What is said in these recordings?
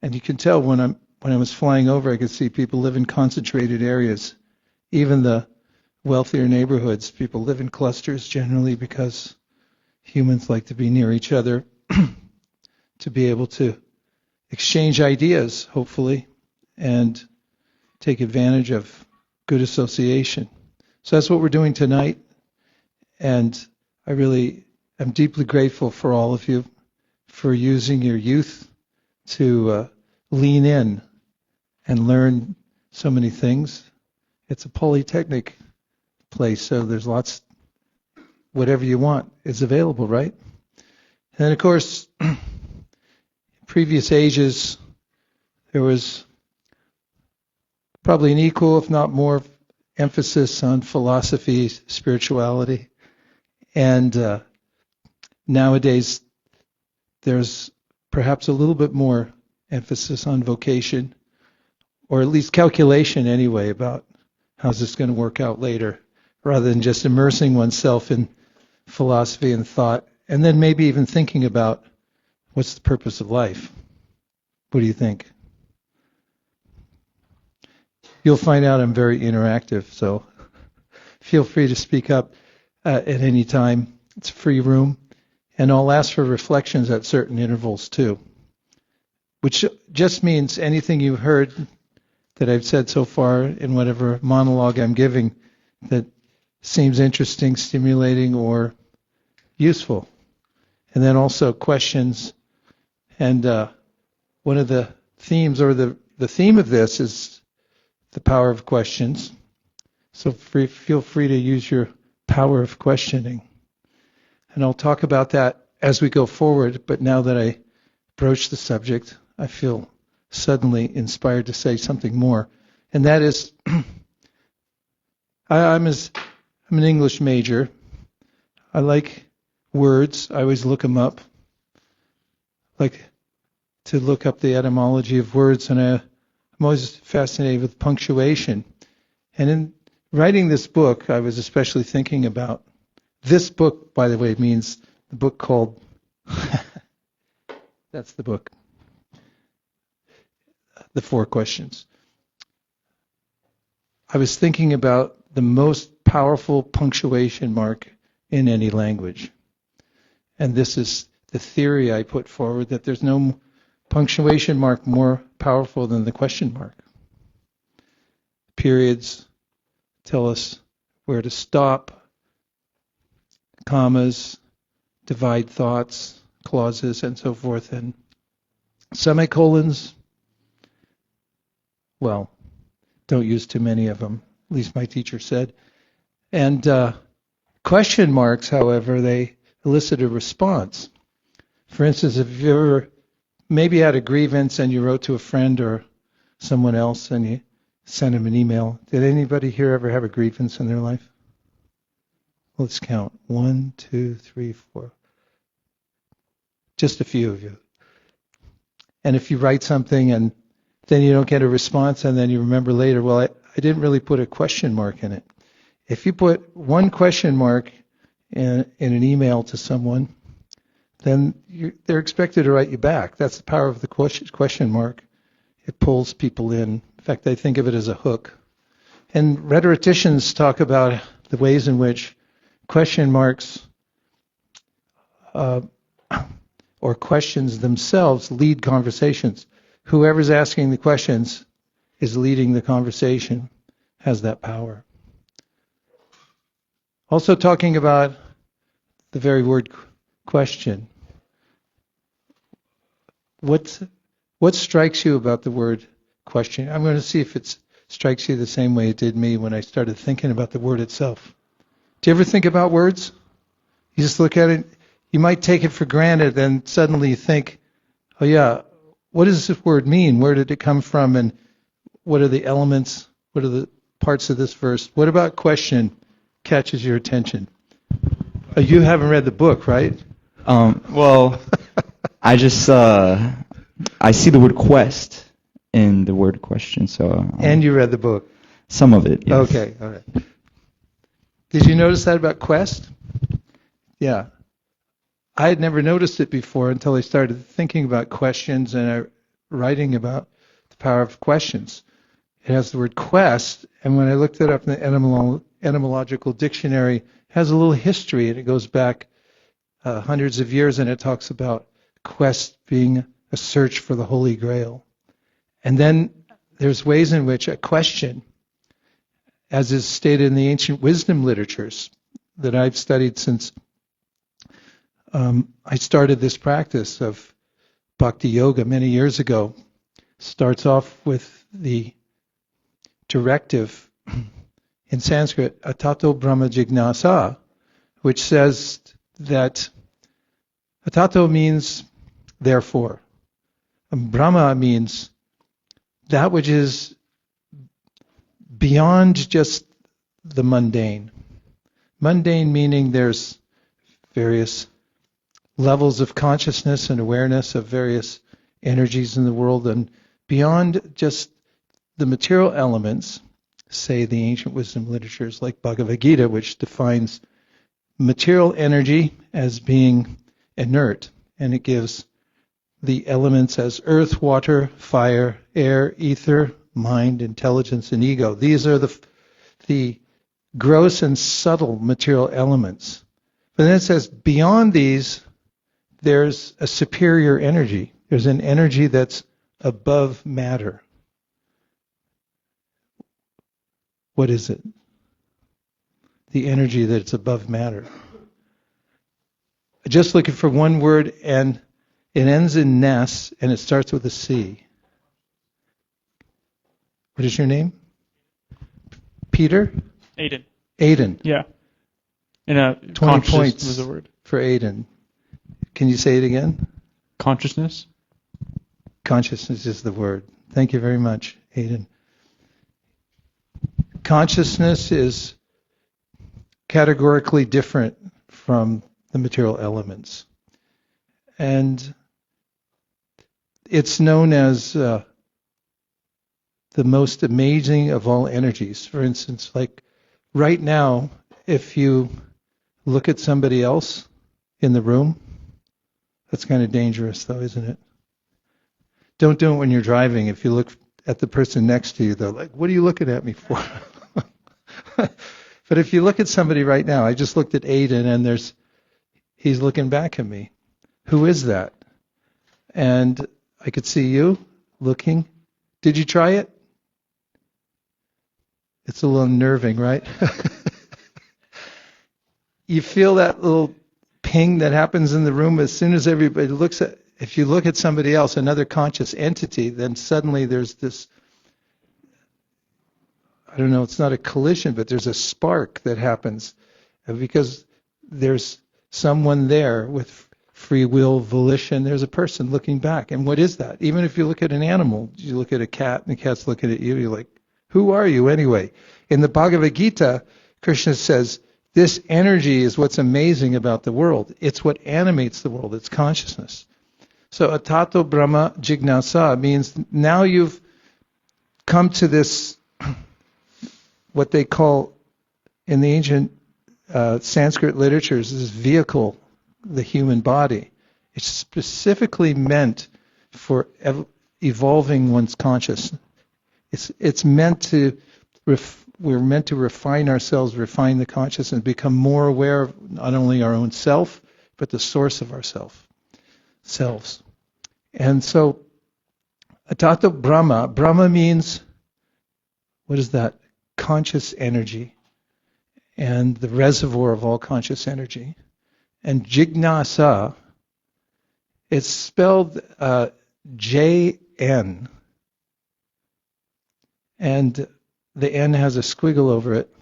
And you can tell when I was flying over, I could see people live in concentrated areas. Even the wealthier neighborhoods, people live in clusters generally because humans like to be near each other to be able to exchange ideas, hopefully, and take advantage of good association. So that's what we're doing tonight. And I really am deeply grateful for all of you for using your youth to lean in and learn so many things. It's a polytechnic place, so there's lots, whatever you want is available, right? And of course, previous ages, there was probably an equal, if not more, emphasis on philosophy, spirituality. And nowadays, there's perhaps a little bit more emphasis on vocation, or at least calculation anyway, about how's this going to work out later, rather than just immersing oneself in philosophy and thought, and then maybe even thinking about what's the purpose of life. What do you think? You'll find out I'm very interactive, so feel free to speak up at any time. It's a free room, and I'll ask for reflections at certain intervals too, which just means anything you've heard that I've said so far in whatever monologue I'm giving that seems interesting, stimulating, or useful. And then also questions. And one of the themes, or the theme of this is the power of questions. So feel free to use your power of questioning. And I'll talk about that as we go forward, but now that I broach the subject, I feel suddenly inspired to say something more. And that is, I'm an English major. I like words. I always look them up. I like to look up the etymology of words, and I'm always fascinated with punctuation. And in writing this book, I was especially thinking about this book, by the way, means the book called, that's the book, The Four Questions. I was thinking about the most powerful punctuation mark in any language. And this is the theory I put forward, that there's no punctuation mark more powerful than the question mark. Periods tell us where to stop. Commas divide thoughts, clauses, and so forth. And semicolons, well, don't use too many of them, at least my teacher said. And question marks, however, they elicit a response. For instance, if you ever maybe had a grievance and you wrote to a friend or someone else and you sent them an email. Did anybody here ever have a grievance in their life? Let's count. 1, 2, 3, 4. Just a few of you. And if you write something and then you don't get a response and then you remember later, well, I didn't really put a question mark in it. If you put one question mark in an email to someone, then they're expected to write you back. That's the power of the question mark. It pulls people in. In fact, I think of it as a hook. And rhetoricians talk about the ways in which question marks or questions themselves lead conversations. Whoever's asking the questions is leading the conversation, has that power. Also talking about the very word question. What strikes you about the word question? I'm going to see if it strikes you the same way it did me when I started thinking about the word itself. Do you ever think about words? You just look at it, you might take it for granted, then suddenly you think, oh yeah, what does this word mean? Where did it come from? And what are the elements? What are the parts of this verse? What about question catches your attention? You haven't read the book, right? Well, I just, I see the word quest in the word question, so... and you read the book? Some of it, yes. Okay, all right. Did you notice that about quest? Yeah. I had never noticed it before until I started thinking about questions, and I writing about the power of questions. It has the word quest, and when I looked it up in the etymological dictionary, it has a little history, and it goes back hundreds of years, and it talks about quest being a search for the Holy Grail. And then there's ways in which a question, as is stated in the ancient wisdom literatures that I've studied since I started this practice of bhakti yoga many years ago, starts off with the directive in Sanskrit, atato brahma jignasa, which says that atato means therefore. And Brahma means that which is beyond just the mundane. Mundane meaning there's various levels of consciousness and awareness of various energies in the world, and beyond just the material elements, say the ancient wisdom literatures like Bhagavad Gita, which defines material energy as being inert, and it gives the elements as earth, water, fire, air, ether, mind, intelligence, and ego. These are the gross and subtle material elements. But then it says beyond these, there's a superior energy. There's an energy that's above matter. What is it? The energy that's above matter. Just looking for one word, and it ends in ness, and it starts with a C. What is your name? Peter? Aiden. Aiden. Yeah. And 20 points was the word. for Aiden. Can you say it again? Consciousness. Consciousness is the word. Thank you very much, Aiden. Consciousness is categorically different from the material elements. And it's known as the most amazing of all energies. For instance, like right now, if you look at somebody else in the room, that's kind of dangerous though, isn't it? Don't do it when you're driving. If you look at the person next to you, they're like, what are you looking at me for? But if you look at somebody right now, I just looked at Aiden, and he's looking back at me. Who is that? And I could see you looking. Did you try it? It's a little unnerving, right? You feel that little ping that happens in the room as soon as everybody looks at. If you look at somebody else, another conscious entity, then suddenly there's this, I don't know, it's not a collision, but there's a spark that happens because there's someone there with free will, volition. There's a person looking back. And what is that? Even if you look at an animal, you look at a cat and the cat's looking at you, you're like, who are you anyway? In the Bhagavad Gita, Krishna says, this energy is what's amazing about the world. It's what animates the world. It's consciousness. So atato brahma jignasa means now you've come to this, what they call in the ancient Sanskrit literatures, this vehicle, the human body. It's specifically meant for evolving one's consciousness. It's meant to, we're meant to refine ourselves, refine the consciousness, become more aware of not only our own self, but the source of our selves. And so, atato brahma, Brahma means, what is that? Conscious energy, and the reservoir of all conscious energy. And jignasa, it's spelled J-N, and the N has a squiggle over it,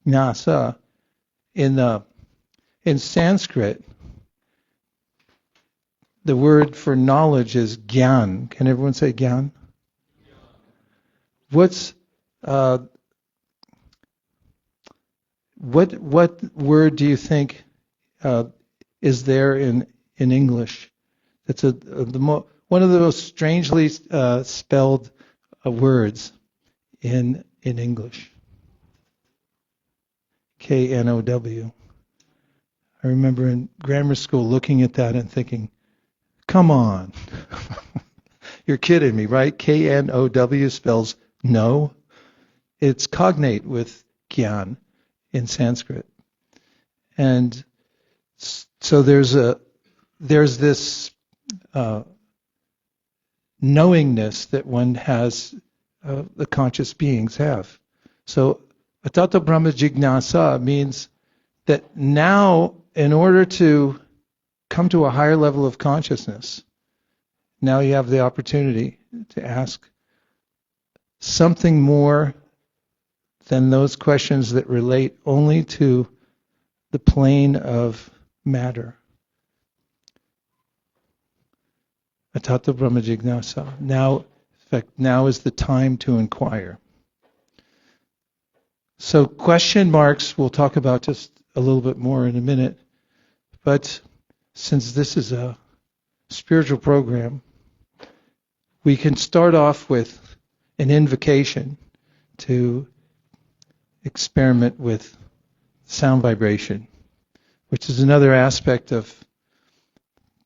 Gnasa. In Sanskrit, the word for knowledge is gyan. Can everyone say gyan? What word do you think is there in English? That's one of the most strangely spelled words in English. K-N-O-W. I remember in grammar school looking at that and thinking, come on. You're kidding me, right? K-N-O-W spells know. It's cognate with gyan in Sanskrit. And so there's this knowingness that one has, the conscious beings have. So atata brahma jignasa means that now, in order to come to a higher level of consciousness, now you have the opportunity to ask something more than those questions that relate only to the plane of matter. Atata brahma jignasa. Now, in fact, now is the time to inquire. So question marks we'll talk about just a little bit more in a minute. But since this is a spiritual program, we can start off with an invocation to experiment with sound vibration, which is another aspect of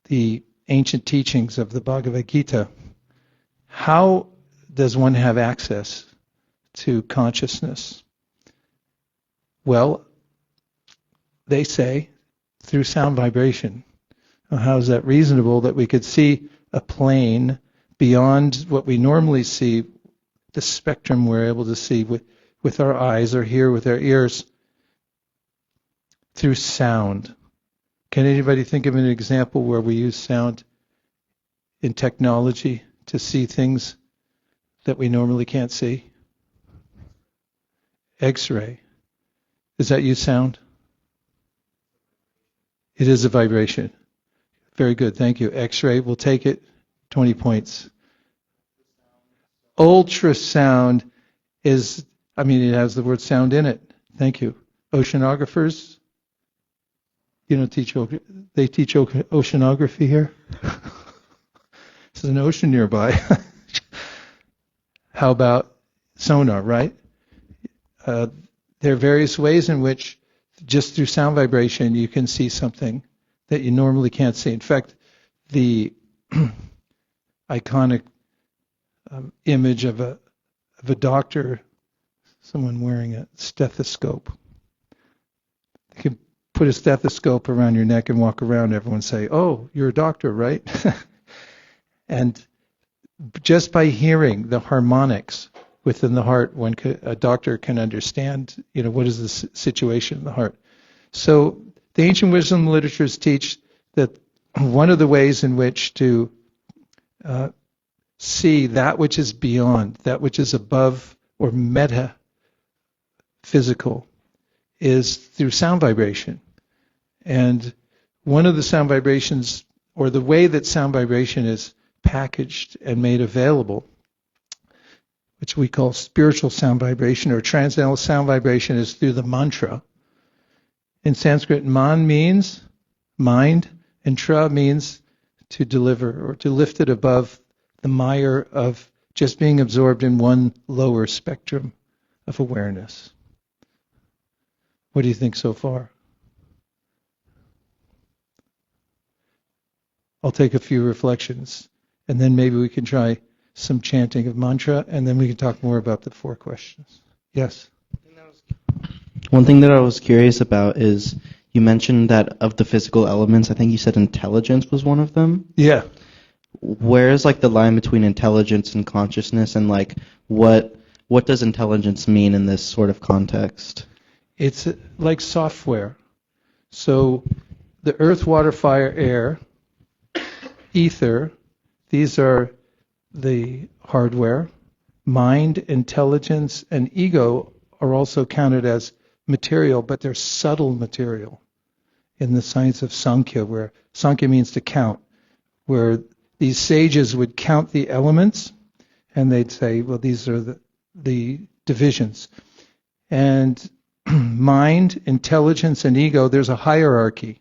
the ancient teachings of the Bhagavad Gita. How does one have access to consciousness? Well, they say through sound vibration. How is that reasonable that we could see a plane beyond what we normally see, the spectrum we're able to see with our eyes or hear with our ears, through sound? Can anybody think of an example where we use sound in technology to see things that we normally can't see? X-ray. Does that use sound? It is a vibration. Very good, thank you. X-ray, we'll take it. 20 points. Ultrasound is, it has the word sound in it. Thank you. Oceanographers, they teach oceanography here. There's an ocean nearby. How about sonar, right? There are various ways in which, just through sound vibration, you can see something that you normally can't see. In fact, the iconic image of a doctor, someone wearing a stethoscope. You can put a stethoscope around your neck and walk around. Everyone say, "Oh, you're a doctor, right?" And just by hearing the harmonics within the heart, a doctor can understand, what is the situation in the heart. So the ancient wisdom literatures teach that one of the ways in which to see that which is beyond, that which is above or meta-physical, is through sound vibration. And one of the sound vibrations, or the way that sound vibration is packaged and made available, which we call spiritual sound vibration or transcendental sound vibration, is through the mantra. In Sanskrit, man means mind, and tra means to deliver or to lift it above the mire of just being absorbed in one lower spectrum of awareness. What do you think so far? I'll take a few reflections, and then maybe we can try some chanting of mantra, and then we can talk more about the 4 questions. Yes? One thing that I was curious about is you mentioned that of the physical elements, I think you said intelligence was one of them. Yeah. Where is the line between intelligence and consciousness, and what does intelligence mean in this sort of context? It's like software. So the earth, water, fire, air, ether, these are the hardware. Mind, intelligence, and ego are also counted as material, but they're subtle material in the science of Sankhya, where Sankhya means to count, where these sages would count the elements, and they'd say, well, these are the divisions. And mind, intelligence, and ego, there's a hierarchy.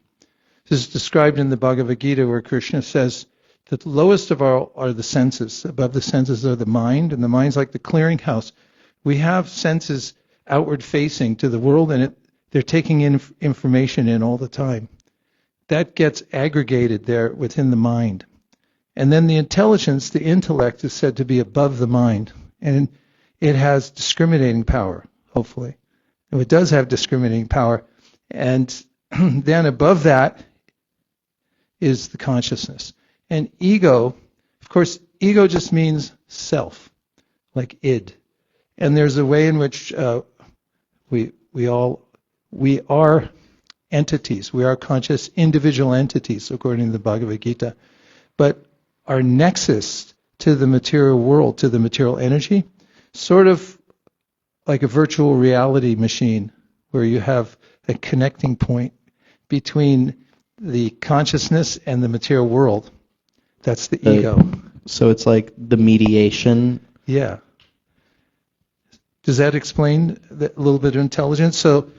This is described in the Bhagavad Gita, where Krishna says that the lowest of all are the senses. Above the senses are the mind, and the mind's like the clearinghouse. We have senses outward facing to the world, and they're taking in information in all the time. That gets aggregated there within the mind. And then the intelligence, the intellect, is said to be above the mind. And it has discriminating power, hopefully. And it does have discriminating power. And then above that is the consciousness. And ego, of course, ego just means self, like id. And there's a way in which we are entities. We are conscious individual entities, according to the Bhagavad Gita. But our nexus to the material world, to the material energy, sort of like a virtual reality machine, where you have a connecting point between the consciousness and the material world. That's the ego. So it's like the mediation. Yeah. Does that explain a little bit of intelligence? So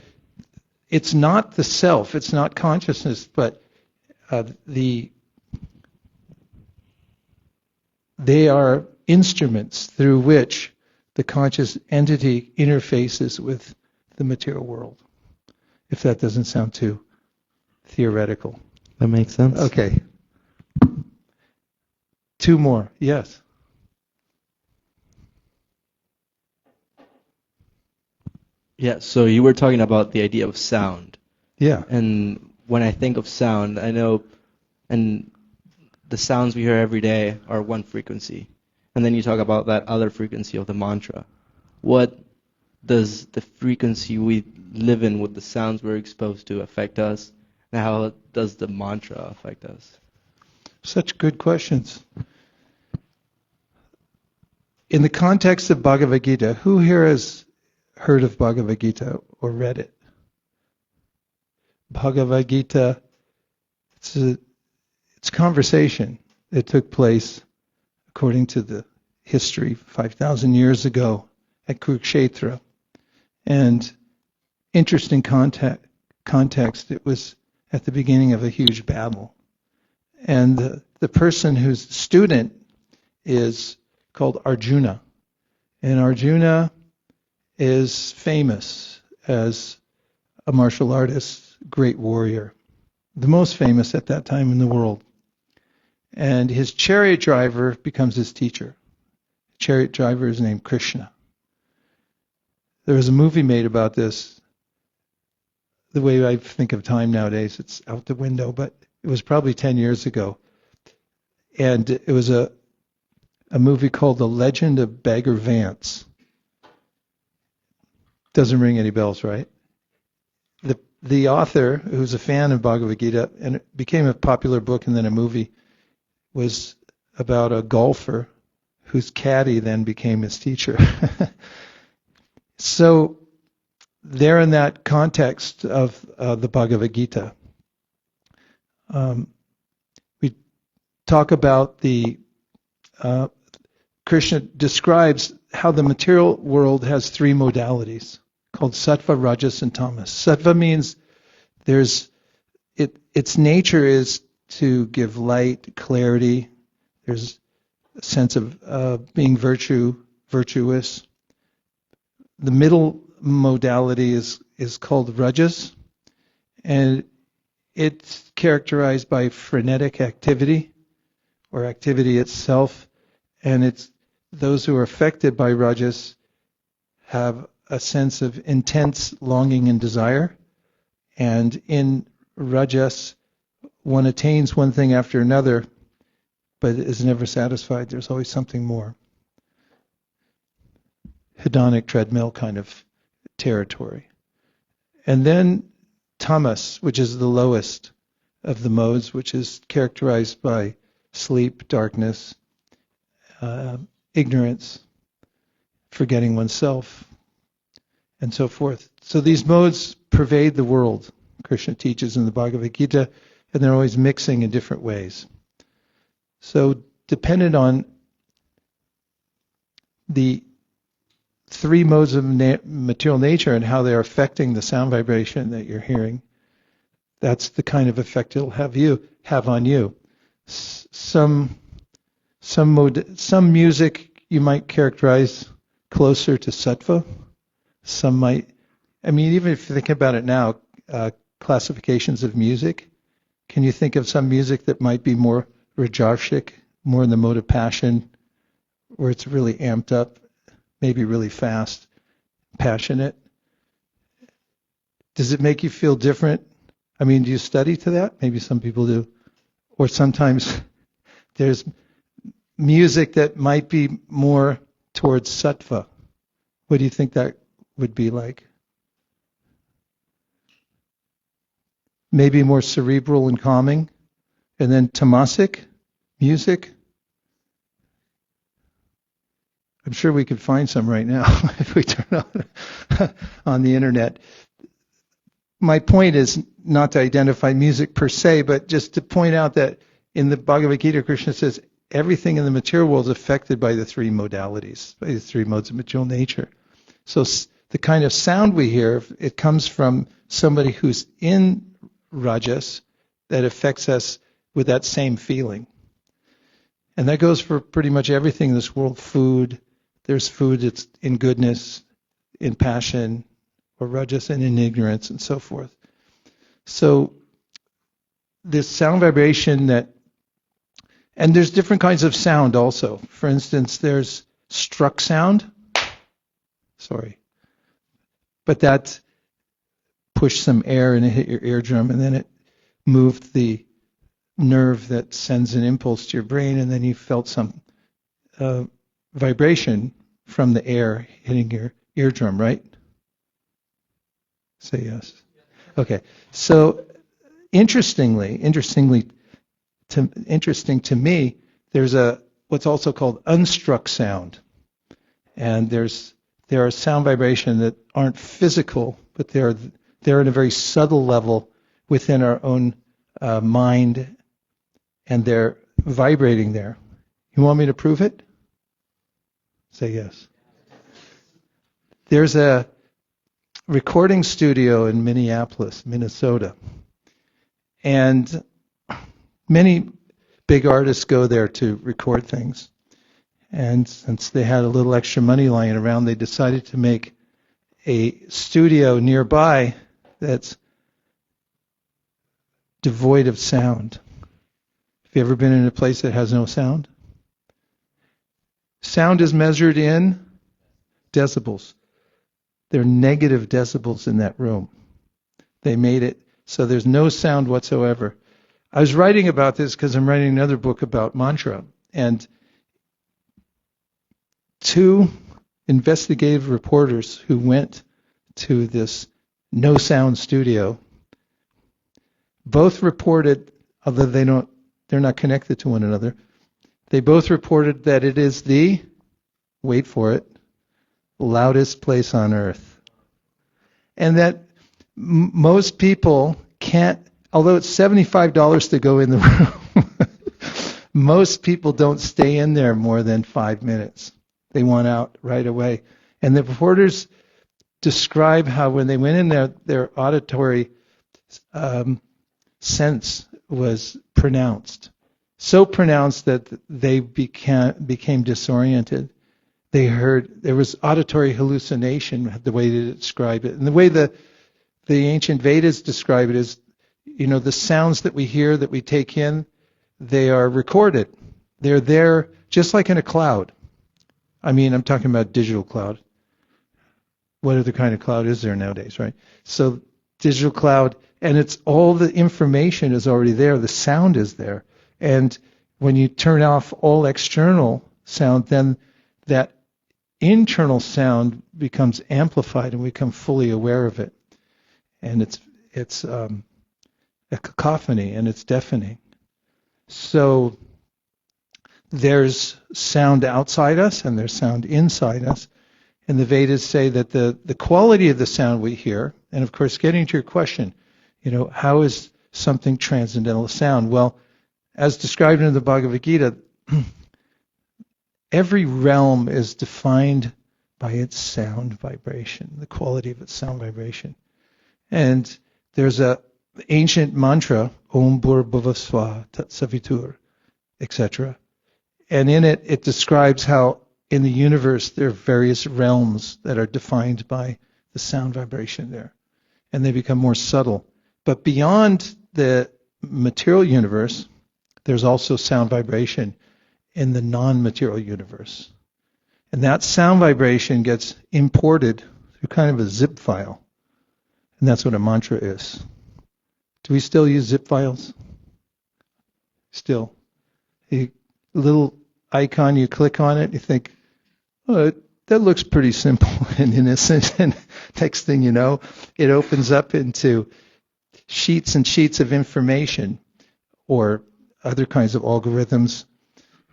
it's not the self, it's not consciousness, but they are instruments through which the conscious entity interfaces with the material world. If that doesn't sound too theoretical. That makes sense. Okay. Two more. Yes. Yeah, so you were talking about the idea of sound. Yeah. And when I think of sound, I know, and the sounds we hear every day are one frequency. And then you talk about that other frequency of the mantra. What does the frequency we live in with the sounds we're exposed to affect us? And how does the mantra affect us? Such good questions. In the context of Bhagavad Gita, who here has heard of Bhagavad Gita or read it? Bhagavad Gita, it's conversation. It took place, according to the history, 5,000 years ago at Kurukshetra. And interesting context, it was at the beginning of a huge battle. And the person who's the student is called Arjuna. And Arjuna is famous as a martial artist, great warrior, the most famous at that time in the world. And his chariot driver becomes his teacher. The chariot driver is named Krishna. There was a movie made about this. The way I think of time nowadays, it's out the window, but it was probably 10 years ago. And it was a movie called The Legend of Bagger Vance. Doesn't ring any bells, right? The author, who's a fan of Bhagavad Gita, and it became a popular book and then a movie, was about a golfer whose caddy then became his teacher. So they're in that context of the Bhagavad Gita. We talk about Krishna describes how the material world has three modalities called sattva, rajas, and tamas. Sattva means its nature is to give light, clarity. There's a sense of being virtuous. The middle modality is called rajas, and it's characterized by frenetic activity or activity itself, and it's those who are affected by rajas have a sense of intense longing and desire, and in rajas one attains one thing after another, but is never satisfied. There's always something more. Hedonic treadmill kind of territory. And then tamas, which is the lowest of the modes, which is characterized by sleep, darkness, ignorance, forgetting oneself, and so forth. So these modes pervade the world, Krishna teaches in the Bhagavad Gita, and they're always mixing in different ways. So dependent on the three modes of material nature and how they're affecting the sound vibration that you're hearing, that's the kind of effect it'll have on you. Some music you might characterize closer to sattva. Some might, even if you think about it now, classifications of music. Can you think of some music that might be more rajasic more in the mode of passion, where it's really amped up, maybe really fast, passionate. Does it make you feel different? I mean, do you study to that? Maybe some people do. Or sometimes there's music that might be more towards sattva. What do you think that would be like? Maybe more cerebral and calming. And then tamasic music. I'm sure we could find some right now if we turn on the internet. My point is not to identify music per se, but just to point out that in the Bhagavad Gita, Krishna says everything in the material world is affected by the three modalities, by the three modes of material nature. So the kind of sound we hear, it comes from somebody who's in rajas that affects us with that same feeling. And that goes for pretty much everything in this world. Food, there's food that's in goodness, in passion, or rajas, and in ignorance, and so forth. So this sound vibration and there's different kinds of sound also. For instance, there's struck sound. But that pushed some air and it hit your eardrum, and then it moved the nerve that sends an impulse to your brain, and then you felt some vibration from the air hitting your eardrum, right? Say yes. Okay. So interesting to me, there's what's also called unstruck sound, and there are sound vibrations that aren't physical, but they're at a very subtle level within our own mind, and they're vibrating there. You want me to prove it? Say yes. There's a recording studio in Minneapolis, Minnesota, and many big artists go there to record things. And since they had a little extra money lying around, they decided to make a studio nearby that's devoid of sound. Have you ever been in a place that has no sound? Sound is measured in decibels. There are negative decibels in that room. They made it so there's no sound whatsoever. I was writing about this because I'm writing another book about mantra, and two investigative reporters who went to this no sound studio both reported, although they're not connected to one another, they both reported that it is the, wait for it, loudest place on earth. And that most people can't, although it's $75 to go in the room, most people don't stay in there more than 5 minutes. They want out right away. And the reporters describe how when they went in there, their auditory sense was pronounced. So pronounced that they became disoriented. They heard, there was auditory hallucination, the way they describe it. And the way the ancient Vedas describe it is, the sounds that we hear, that we take in, they are recorded. They're there just like in a cloud. I mean, I'm talking about digital cloud. What other kind of cloud is there nowadays, right? So digital cloud, and it's all the information is already there. The sound is there. And when you turn off all external sound, then that internal sound becomes amplified and we become fully aware of it. And it's a cacophony, and it's deafening. So there's sound outside us and there's sound inside us. And the Vedas say that the quality of the sound we hear, and of course getting to your question, how is something transcendental sound? Well, as described in the Bhagavad Gita, every realm is defined by its sound vibration, the quality of its sound vibration. And there's a ancient mantra, Om Bhur-Bhuva-Swaha Tat-Savitur, etc. And in it, it describes how in the universe there are various realms that are defined by the sound vibration there. And they become more subtle. But beyond the material universe, there's also sound vibration. in the non-material universe. And that sound vibration gets imported through kind of a zip file. And that's what a mantra is. Do we still use zip files? Still. A little icon, you click on it, you think, oh, that looks pretty simple and innocent. And next thing you know, it opens up into sheets and sheets of information or other kinds of algorithms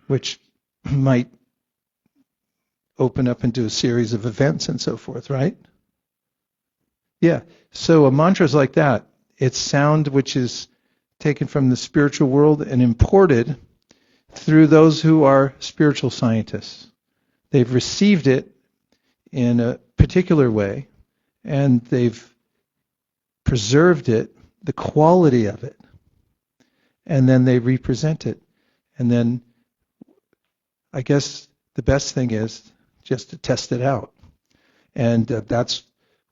which might open up into a series of events and so forth, right? Yeah. So a mantra is like that. It's sound which is taken from the spiritual world and imported through those who are spiritual scientists. They've received it in a particular way, and they've preserved it, the quality of it, and then they represent it. And then I guess the best thing is just to test it out. And that's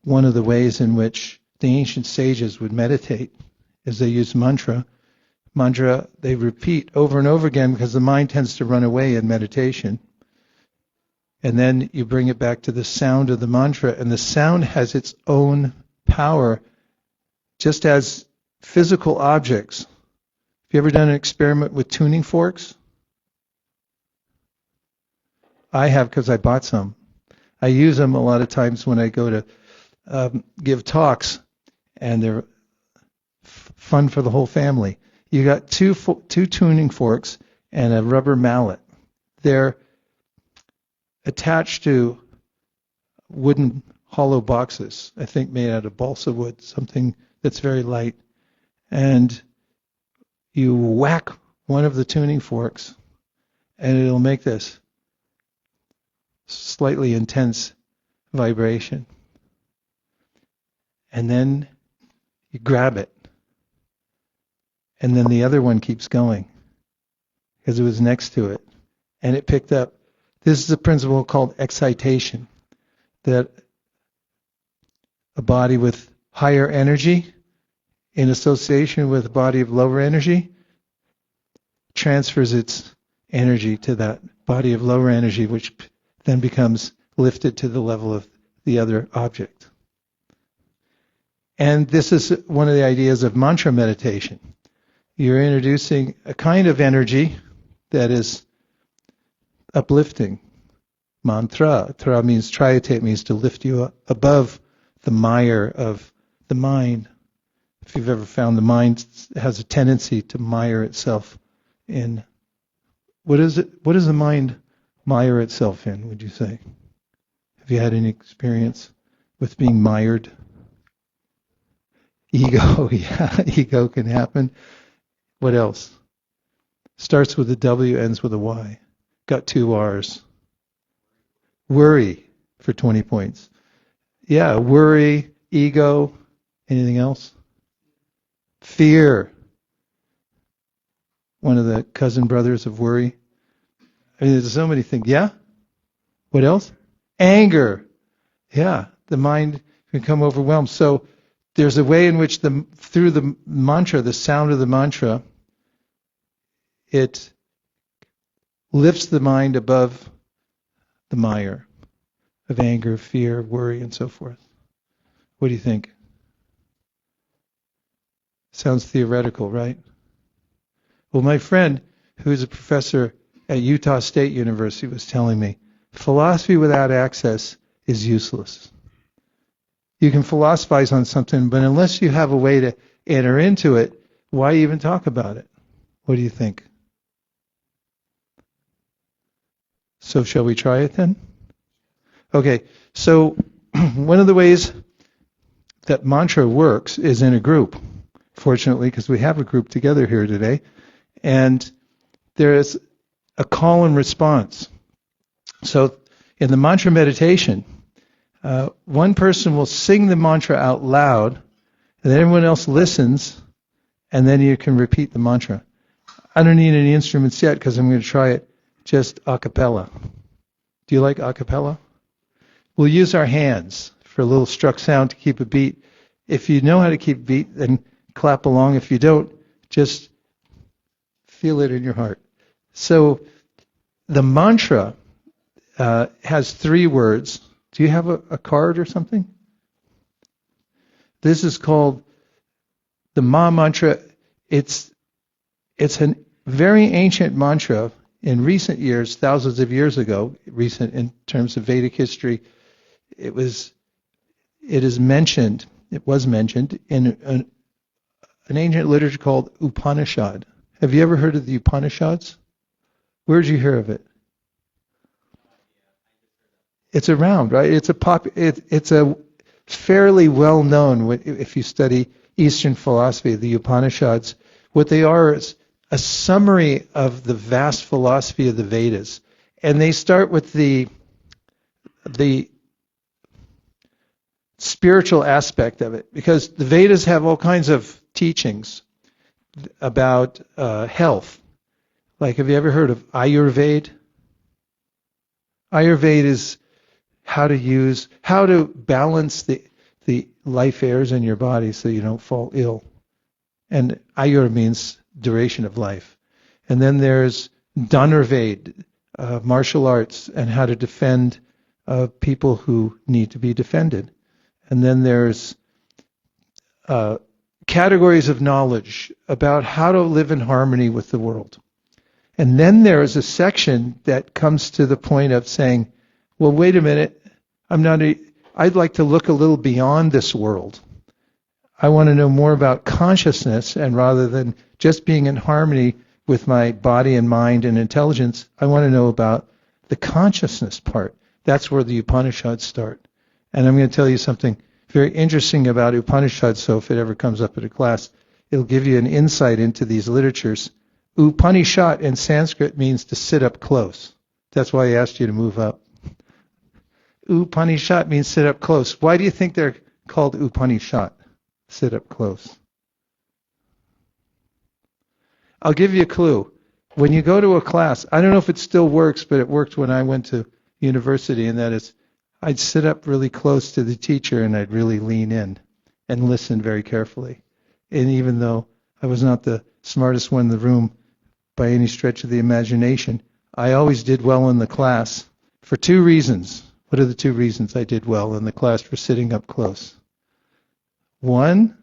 one of the ways in which the ancient sages would meditate, is they use mantra. Mantra they repeat over and over again because the mind tends to run away in meditation. And then you bring it back to the sound of the mantra, and the sound has its own power, just as physical objects. Have you ever done an experiment with tuning forks? I have, because I bought some. I use them a lot of times when I go to give talks, and they're fun for the whole family. You got two tuning forks and a rubber mallet. They're attached to wooden hollow boxes, I think made out of balsa wood, something that's very light. And you whack one of the tuning forks, and it'll make this slightly intense vibration. And then you grab it, and then the other one keeps going because it was next to it, and it picked up. This is a principle called excitation, that a body with higher energy in association with a body of lower energy transfers its energy to that body of lower energy, which then becomes lifted to the level of the other object. And this is one of the ideas of mantra meditation. You're introducing a kind of energy that is uplifting. Mantra. Tra means triate, means to lift you up above the mire of the mind. If you've ever found the mind has a tendency to mire itself in, what is it? What does the mind mire itself in, would you say? Have you had any experience with being mired? Ego, yeah, ego can happen. What else? Starts with a W, ends with a Y. Got 2 R's. Worry for 20 points. Yeah, worry, ego, anything else? Fear. One of the cousin brothers of worry. I mean, there's so many things. Yeah? What else? Anger. Yeah, the mind can become overwhelmed. So there's a way in which through the mantra, the sound of the mantra, it lifts the mind above the mire of anger, fear, worry, and so forth. What do you think? Sounds theoretical, right? Well, my friend, who is a professor at Utah State University, was telling me, philosophy without access is useless. You can philosophize on something, but unless you have a way to enter into it, why even talk about it? What do you think? So shall we try it then? Okay, so one of the ways that mantra works is in a group, fortunately, because we have a group together here today, and there is a call and response. So in the mantra meditation, one person will sing the mantra out loud, and then everyone else listens, and then you can repeat the mantra. I don't need any instruments yet because I'm going to try it just a cappella. Do you like a cappella? We'll use our hands for a little struck sound to keep a beat. If you know how to keep a beat, then clap along. If you don't, just feel it in your heart. So the mantra has 3 words. Do you have a card or something? This is called the Ma mantra. It's a very ancient mantra. In recent years, thousands of years ago, recent in terms of Vedic history, it was mentioned in an ancient literature called Upanishad. Have you ever heard of the Upanishads? Where did you hear of it? It's around, right? It's a fairly well known. If you study Eastern philosophy, the Upanishads, what they are is a summary of the vast philosophy of the Vedas, and they start with the spiritual aspect of it, because the Vedas have all kinds of teachings about health. Like, have you ever heard of Ayurveda? Ayurveda is how to balance the life airs in your body so you don't fall ill. And Ayur means duration of life. And then there's Dhanurveda, martial arts, and how to defend people who need to be defended. And then there's categories of knowledge about how to live in harmony with the world. And then there is a section that comes to the point of saying, well, wait a minute, I'd like to look a little beyond this world. I want to know more about consciousness, and rather than just being in harmony with my body and mind and intelligence, I want to know about the consciousness part. That's where the Upanishads start. And I'm going to tell you something very interesting about Upanishads, so if it ever comes up at a class, it'll give you an insight into these literatures. Upanishad in Sanskrit means to sit up close. That's why I asked you to move up. Upanishad means sit up close. Why do you think they're called Upanishad? Sit up close. I'll give you a clue. When you go to a class, I don't know if it still works, but it worked when I went to university, and that is, I'd sit up really close to the teacher and I'd really lean in and listen very carefully. And even though I was not the smartest one in the room by any stretch of the imagination, I always did well in the class for 2 reasons. What are the 2 reasons I did well in the class for sitting up close? 1,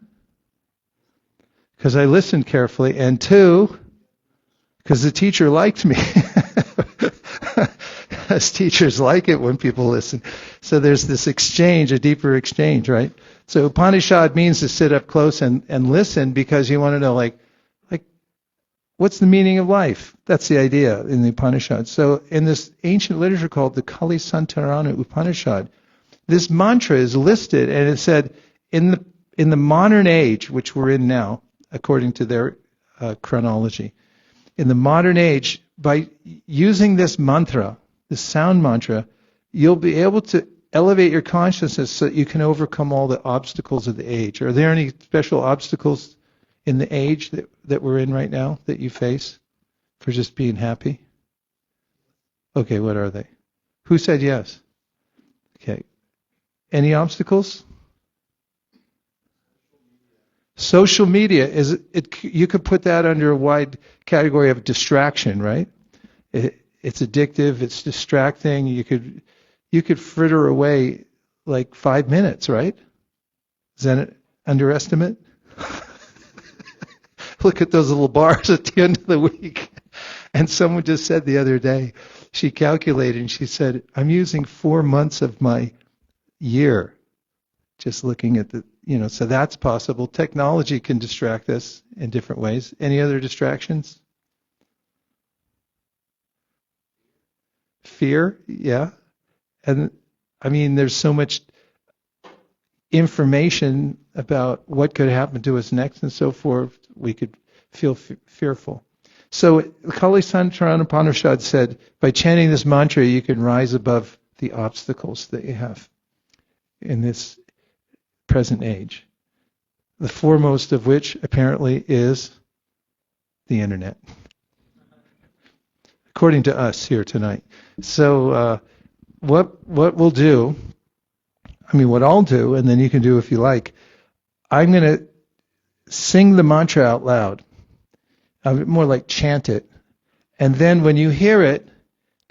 because I listened carefully, and 2, because the teacher liked me. As teachers like it when people listen. So there's this exchange, a deeper exchange, right? So Upanishad means to sit up close and listen, because you want to know, like, what's the meaning of life? That's the idea in the Upanishad. So in this ancient literature called the Kali Santarana Upanishad, this mantra is listed, and it said, in the modern age, which we're in now, according to their chronology, in the modern age, by using this mantra, this sound mantra, you'll be able to elevate your consciousness so that you can overcome all the obstacles of the age. Are there any special obstacles in the age that we're in right now that you face for just being happy? Okay, what are they? Who said yes? Okay. Any obstacles? Social media, you could put that under a wide category of distraction, right? It's addictive, it's distracting. You could fritter away like 5 minutes, right? Is that an underestimate? Look at those little bars at the end of the week. And someone just said the other day, she calculated and she said, I'm using 4 months of my year just looking at so that's possible. Technology can distract us in different ways. Any other distractions? Fear, yeah. And I mean, there's so much information about what could happen to us next and so forth, we could feel fearful. So Kali Santarana Upanishad said, by chanting this mantra, you can rise above the obstacles that you have in this present age. The foremost of which, apparently, is the internet. According to us here tonight. So what we'll do, what I'll do, and then you can do if you like, I'm going to sing the mantra out loud. More like chant it. And then when you hear it,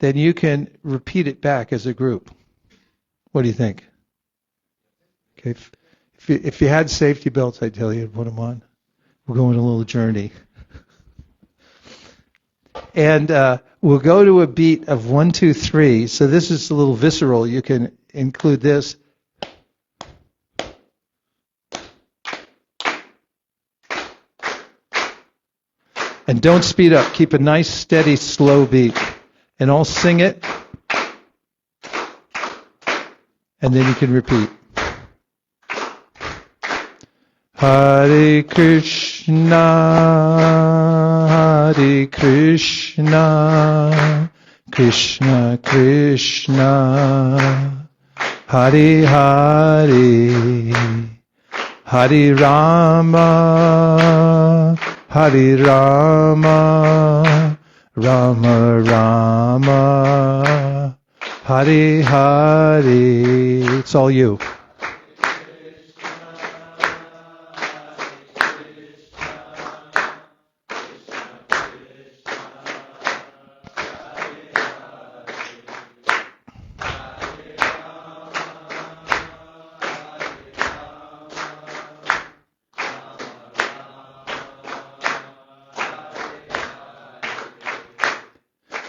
then you can repeat it back as a group. What do you think? Okay. If you had safety belts, I'd tell you to put them on. We're going on a little journey. And we'll go to a beat of 1, 2, 3. So this is a little visceral. You can include this. And don't speed up. Keep a nice, steady, slow beat. And I'll sing it. And then you can repeat. Hare Krishna, Hare Krishna, Krishna Krishna, Hare Hare, Hare Rama, Hare Rama, Rama Rama, Hare Hare. It's all you.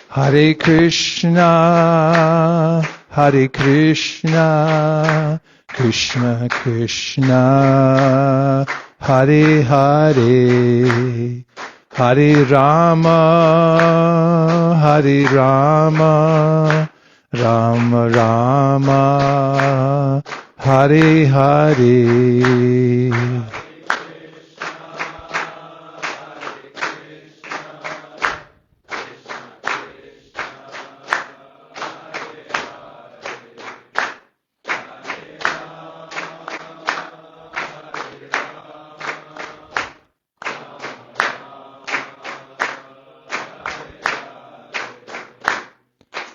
Hare Krishna, Hare Krishna, Krishna Krishna, Hare Hare, Hare Rama, Hare Rama, Rama Rama, Hare Hare.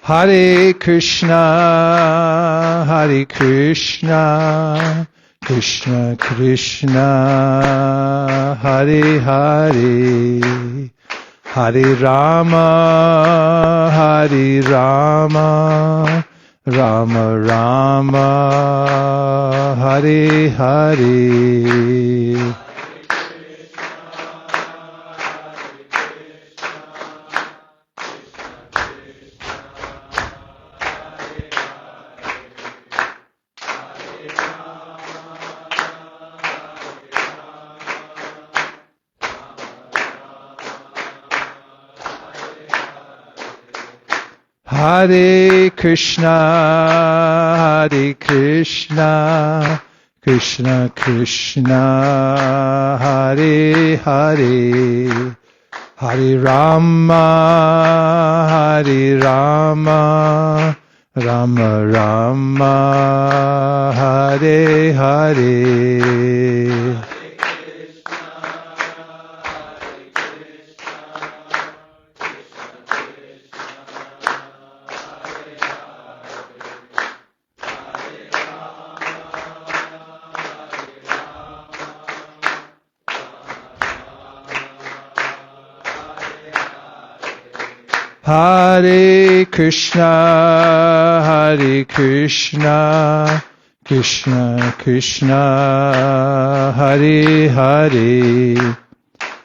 Hare Krishna, Hare Krishna, Krishna Krishna, Hare Hare, Hare Rama, Hare Rama, Rama Rama, Hare Hare. Hare Krishna, Hare Krishna, Krishna Krishna, Hare Hare, Hare Rama, Hare Rama, Rama Rama, Hare Hare. Hare Krishna, Hare Krishna, Krishna Krishna, Hare Hare,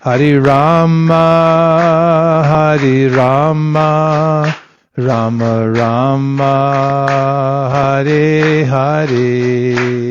Hare Rama, Hare Rama, Rama Rama, Hare Hare.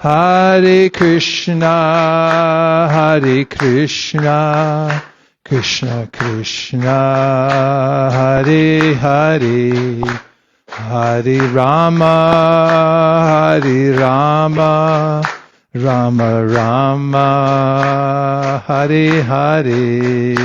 Hare Krishna, Hare Krishna, Krishna Krishna, Hare Hare, Hare Rama, Hare Rama, Rama Rama, Hare Hare.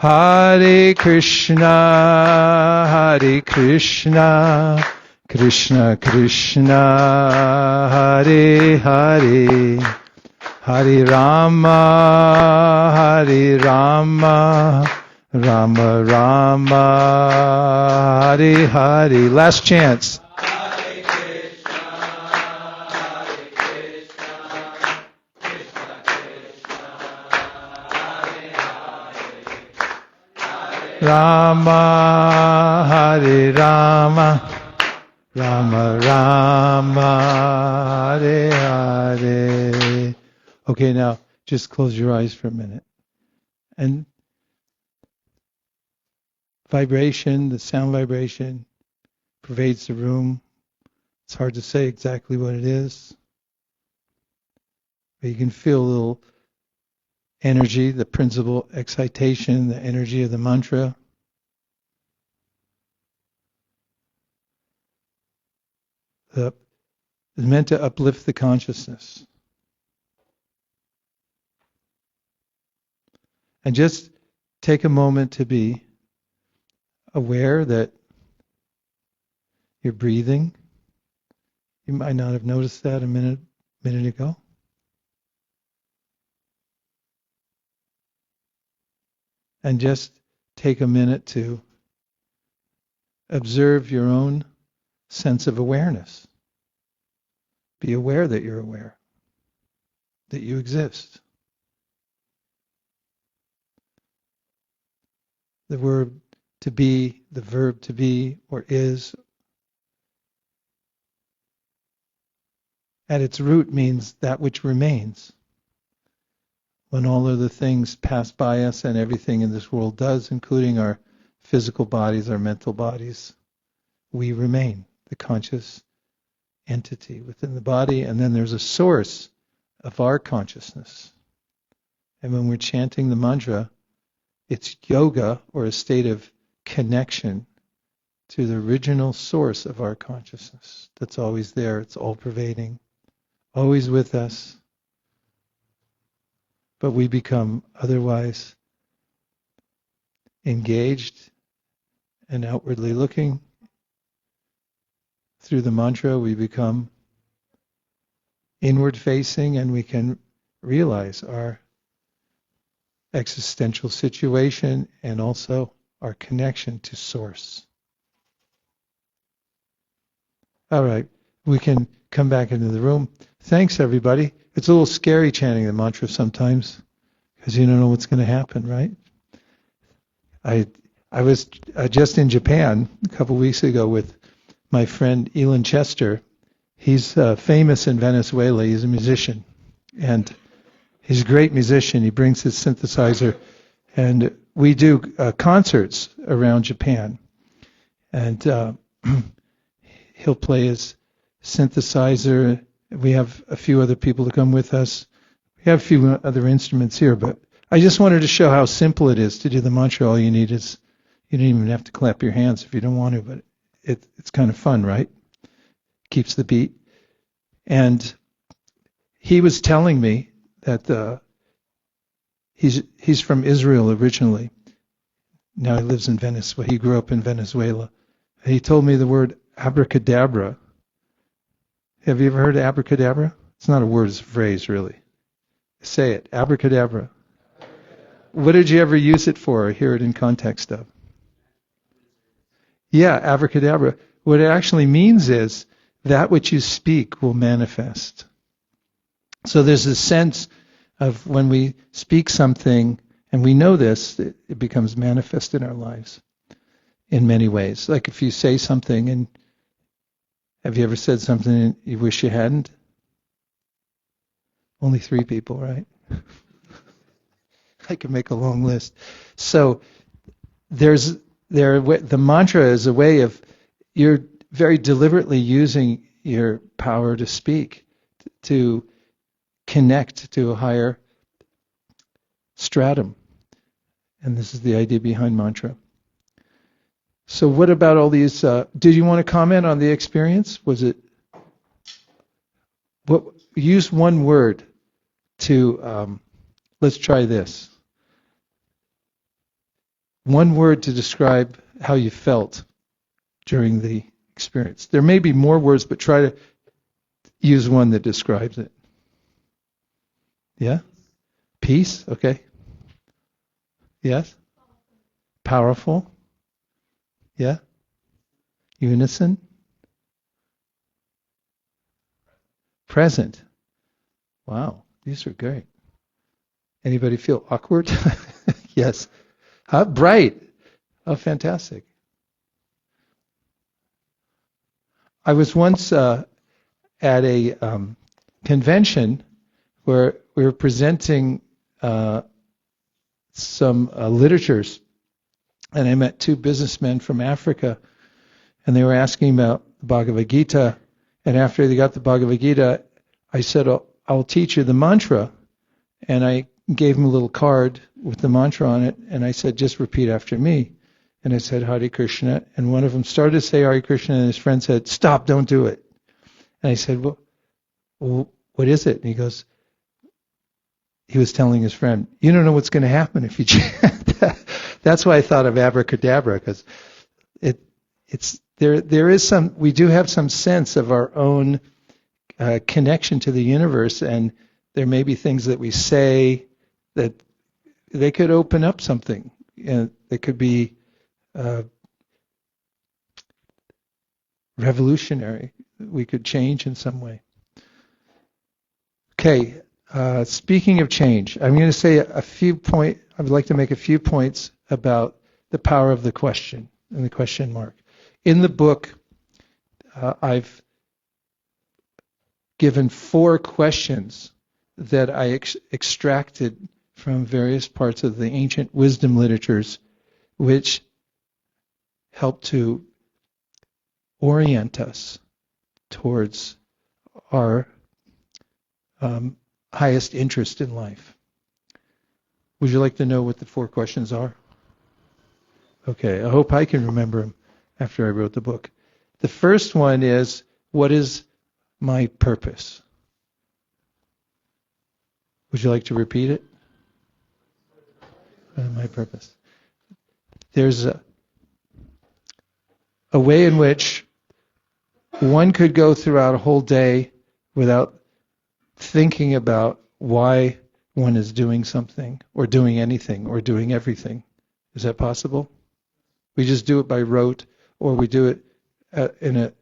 Hare Krishna, Krishna Krishna, Hare Hare, Hare Rama, Rama Rama, Hare Hare. Last chance. Rama, Hare Rama, Rama Rama, Hare Hare. Okay, now just close your eyes for a minute. And vibration, the sound vibration, pervades the room. It's hard to say exactly what it is. But you can feel a little energy, the principal excitation, the energy of the mantra. It's meant to uplift the consciousness. And just take a moment to be aware that you're breathing. You might not have noticed that a minute ago. And just take a minute to observe your own sense of awareness. Be aware that you're aware, that you exist. The word to be, the verb to be or is, at its root means that which remains. When all other things pass by us and everything in this world does, including our physical bodies, our mental bodies, we remain, the conscious entity within the body, and then there's a source of our consciousness. And when we're chanting the mantra, it's yoga, or a state of connection to the original source of our consciousness that's always there. It's all pervading, always with us. But we become otherwise engaged and outwardly looking. Through the mantra, we become inward facing, and we can realize our existential situation and also our connection to Source. All right, we can come back into the room. Thanks, everybody. It's a little scary chanting the mantra sometimes because you don't know what's going to happen, right? I was just in Japan a couple weeks ago with my friend Elon Chester. He's famous in Venezuela. He's a musician, and he's a great musician. He brings his synthesizer, and we do concerts around Japan. And he'll play his synthesizer. We have a few other people to come with us. We have a few other instruments here, but I just wanted to show how simple it is to do the mantra. All you need is, you don't even have to clap your hands if you don't want to, but it's kind of fun, right? Keeps the beat. And he was telling me that he's from Israel originally. Now he lives in Venezuela. He grew up in Venezuela. And he told me the word abracadabra. Have you ever heard of abracadabra? It's not a word, it's a phrase, really. Say it, abracadabra. What did you ever use it for or hear it in context of? Yeah, abracadabra. What it actually means is that which you speak will manifest. So there's a sense of when we speak something, and we know this, it becomes manifest in our lives in many ways. Like if you say something, and have you ever said something and you wish you hadn't? Only 3 people, right? I could make a long list. So the mantra is a way of, you're very deliberately using your power to speak, to connect to a higher stratum. And this is the idea behind mantra. So what about all these, did you want to comment on the experience? Was it, use one word to, let's try this. one word to describe how you felt during the experience. There may be more words, but try to use one that describes it. Yeah? Peace? Okay. Yes? Powerful? Yeah? Unison? Present. Wow, these are great. Anybody feel awkward? Yes. Bright. Oh, fantastic. I was once at a convention where we were presenting some literatures, and I met two businessmen from Africa, and they were asking about the Bhagavad Gita. And after they got the Bhagavad Gita, I said, I'll teach you the mantra. And I gave them a little card with the mantra on it, and I said, just repeat after me. And I said, Hare Krishna. And one of them started to say Hare Krishna, and his friend said, stop, don't do it. And I said, well, what is it? And he was telling his friend, you don't know what's going to happen if you chant that. That's why I thought of abracadabra, because there is some, we do have some sense of our own connection to the universe, and there may be things that we say that they could open up something. They could be revolutionary. We could change in some way. Okay, speaking of change, I'm going to say I would like to make a few points about the power of the question and the question mark. In the book, I've given 4 questions that I extracted from various parts of the ancient wisdom literatures, which help to orient us towards our highest interest in life. Would you like to know what the 4 questions are? Okay, I hope I can remember them after I wrote the book. The first one is, what is my purpose? Would you like to repeat it? My purpose. There's a way in which one could go throughout a whole day without thinking about why one is doing something or doing anything or doing everything. Is that possible? We just do it by rote, or we do it in an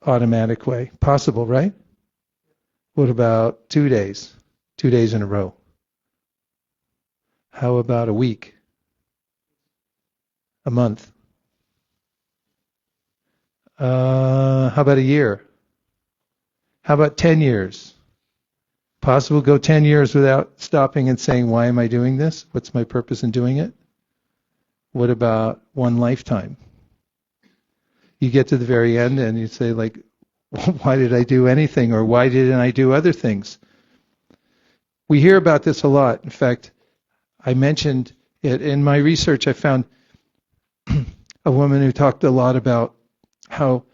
automatic way. Possible, right? What about 2 days? 2 days in a row. How about a week? A month? How about a year? How about 10 years? Possible go 10 years without stopping and saying, why am I doing this? What's my purpose in doing it? What about one lifetime? You get to the very end and you say, like, why did I do anything? Or why didn't I do other things? We hear about this a lot. In fact, I mentioned it in my research. I found a woman who talked a lot about how,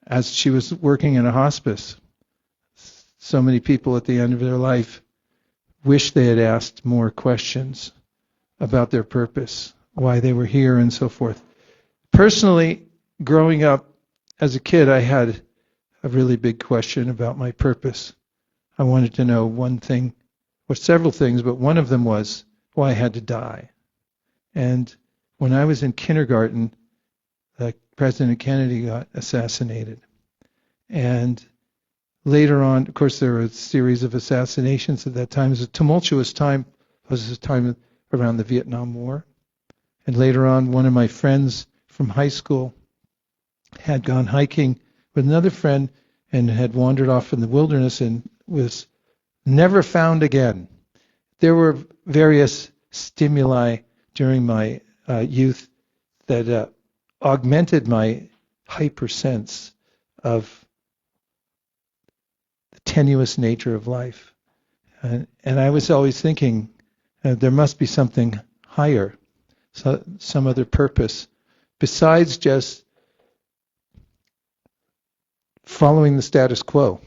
as she was working in a hospice, so many people at the end of their life wish they had asked more questions about their purpose, why they were here, and so forth. Personally, growing up as a kid, I had a really big question about my purpose. I wanted to know one thing, or several things, but one of them was why I had to die. And when I was in kindergarten, President Kennedy got assassinated. And later on, of course, there were a series of assassinations at that time. It was a tumultuous time. It was a time around the Vietnam War. And later on, one of my friends from high school had gone hiking with another friend and had wandered off in the wilderness and was never found again. There were various stimuli during my youth that augmented my hypersense of the tenuous nature of life. And I was always thinking there must be something higher, some other purpose, besides just following the status quo.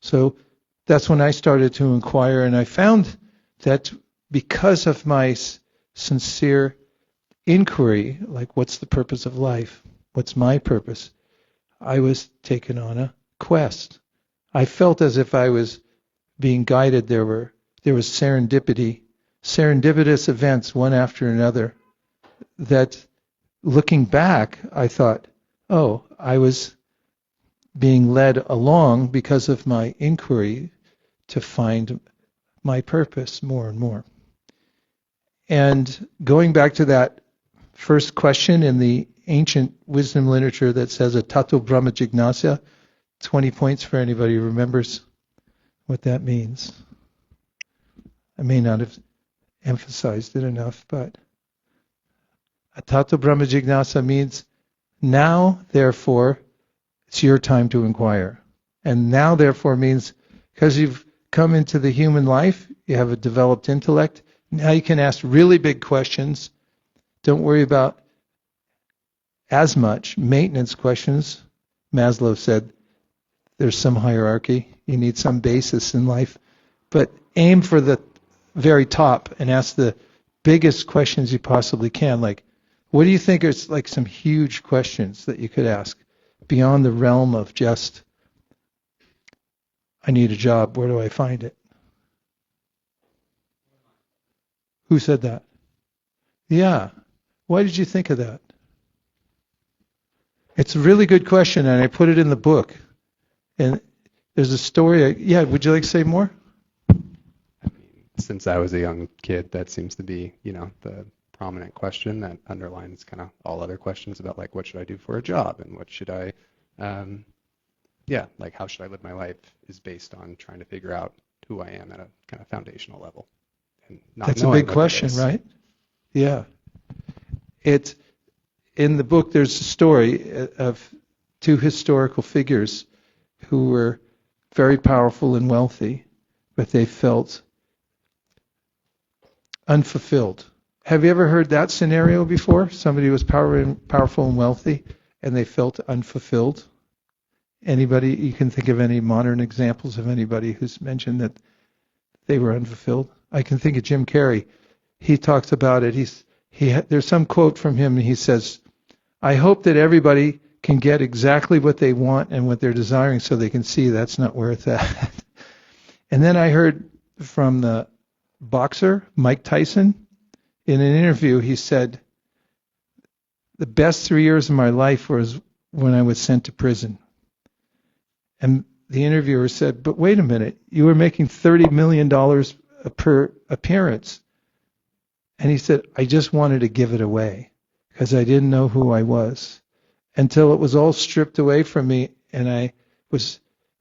So that's when I started to inquire, and I found that because of my sincere inquiry, like what's the purpose of life? What's my purpose? I was taken on a quest. I felt as if I was being guided. There was serendipity, serendipitous events one after another that, looking back, I thought, oh, I was being led along because of my inquiry to find my purpose more and more. And going back to that first question in the ancient wisdom literature that says a tato brahma jignasya, 20 points for anybody who remembers what that means. I may not have emphasized it enough, but a tato brahma jignasya means now, therefore, it's your time to inquire. And now, therefore, means because you've come into the human life, you have a developed intellect, now you can ask really big questions. Don't worry about as much maintenance questions. Maslow said there's some hierarchy. You need some basis in life. But aim for the very top and ask the biggest questions you possibly can. Like, what do you think is like some huge questions that you could ask beyond the realm of just, I need a job, where do I find it? Who said that? Yeah. Why did you think of that? It's a really good question, and I put it in the book. And there's a story. Yeah, would you like to say more? Since I was a young kid, that seems to be, the prominent question that underlines kind of all other questions about like what should I do for a job and what should I, like how should I live my life is based on trying to figure out who I am at a kind of foundational level. And not That's a big question, right? Yeah. It's in the book. There's a story of two historical figures who were very powerful and wealthy, but they felt unfulfilled. Have you ever heard that scenario before? Somebody was powerful and wealthy, and they felt unfulfilled. Anybody? You can think of any modern examples of anybody who's mentioned that they were unfulfilled? I can think of Jim Carrey. He talks about it. There's some quote from him, and he says, "I hope that everybody can get exactly what they want and what they're desiring, so they can see that's not where it's at." And then I heard from the boxer Mike Tyson. In an interview, he said, the best 3 years of my life was when I was sent to prison. And the interviewer said, but wait a minute, you were making $30 million per appearance. And he said, I just wanted to give it away because I didn't know who I was until it was all stripped away from me and I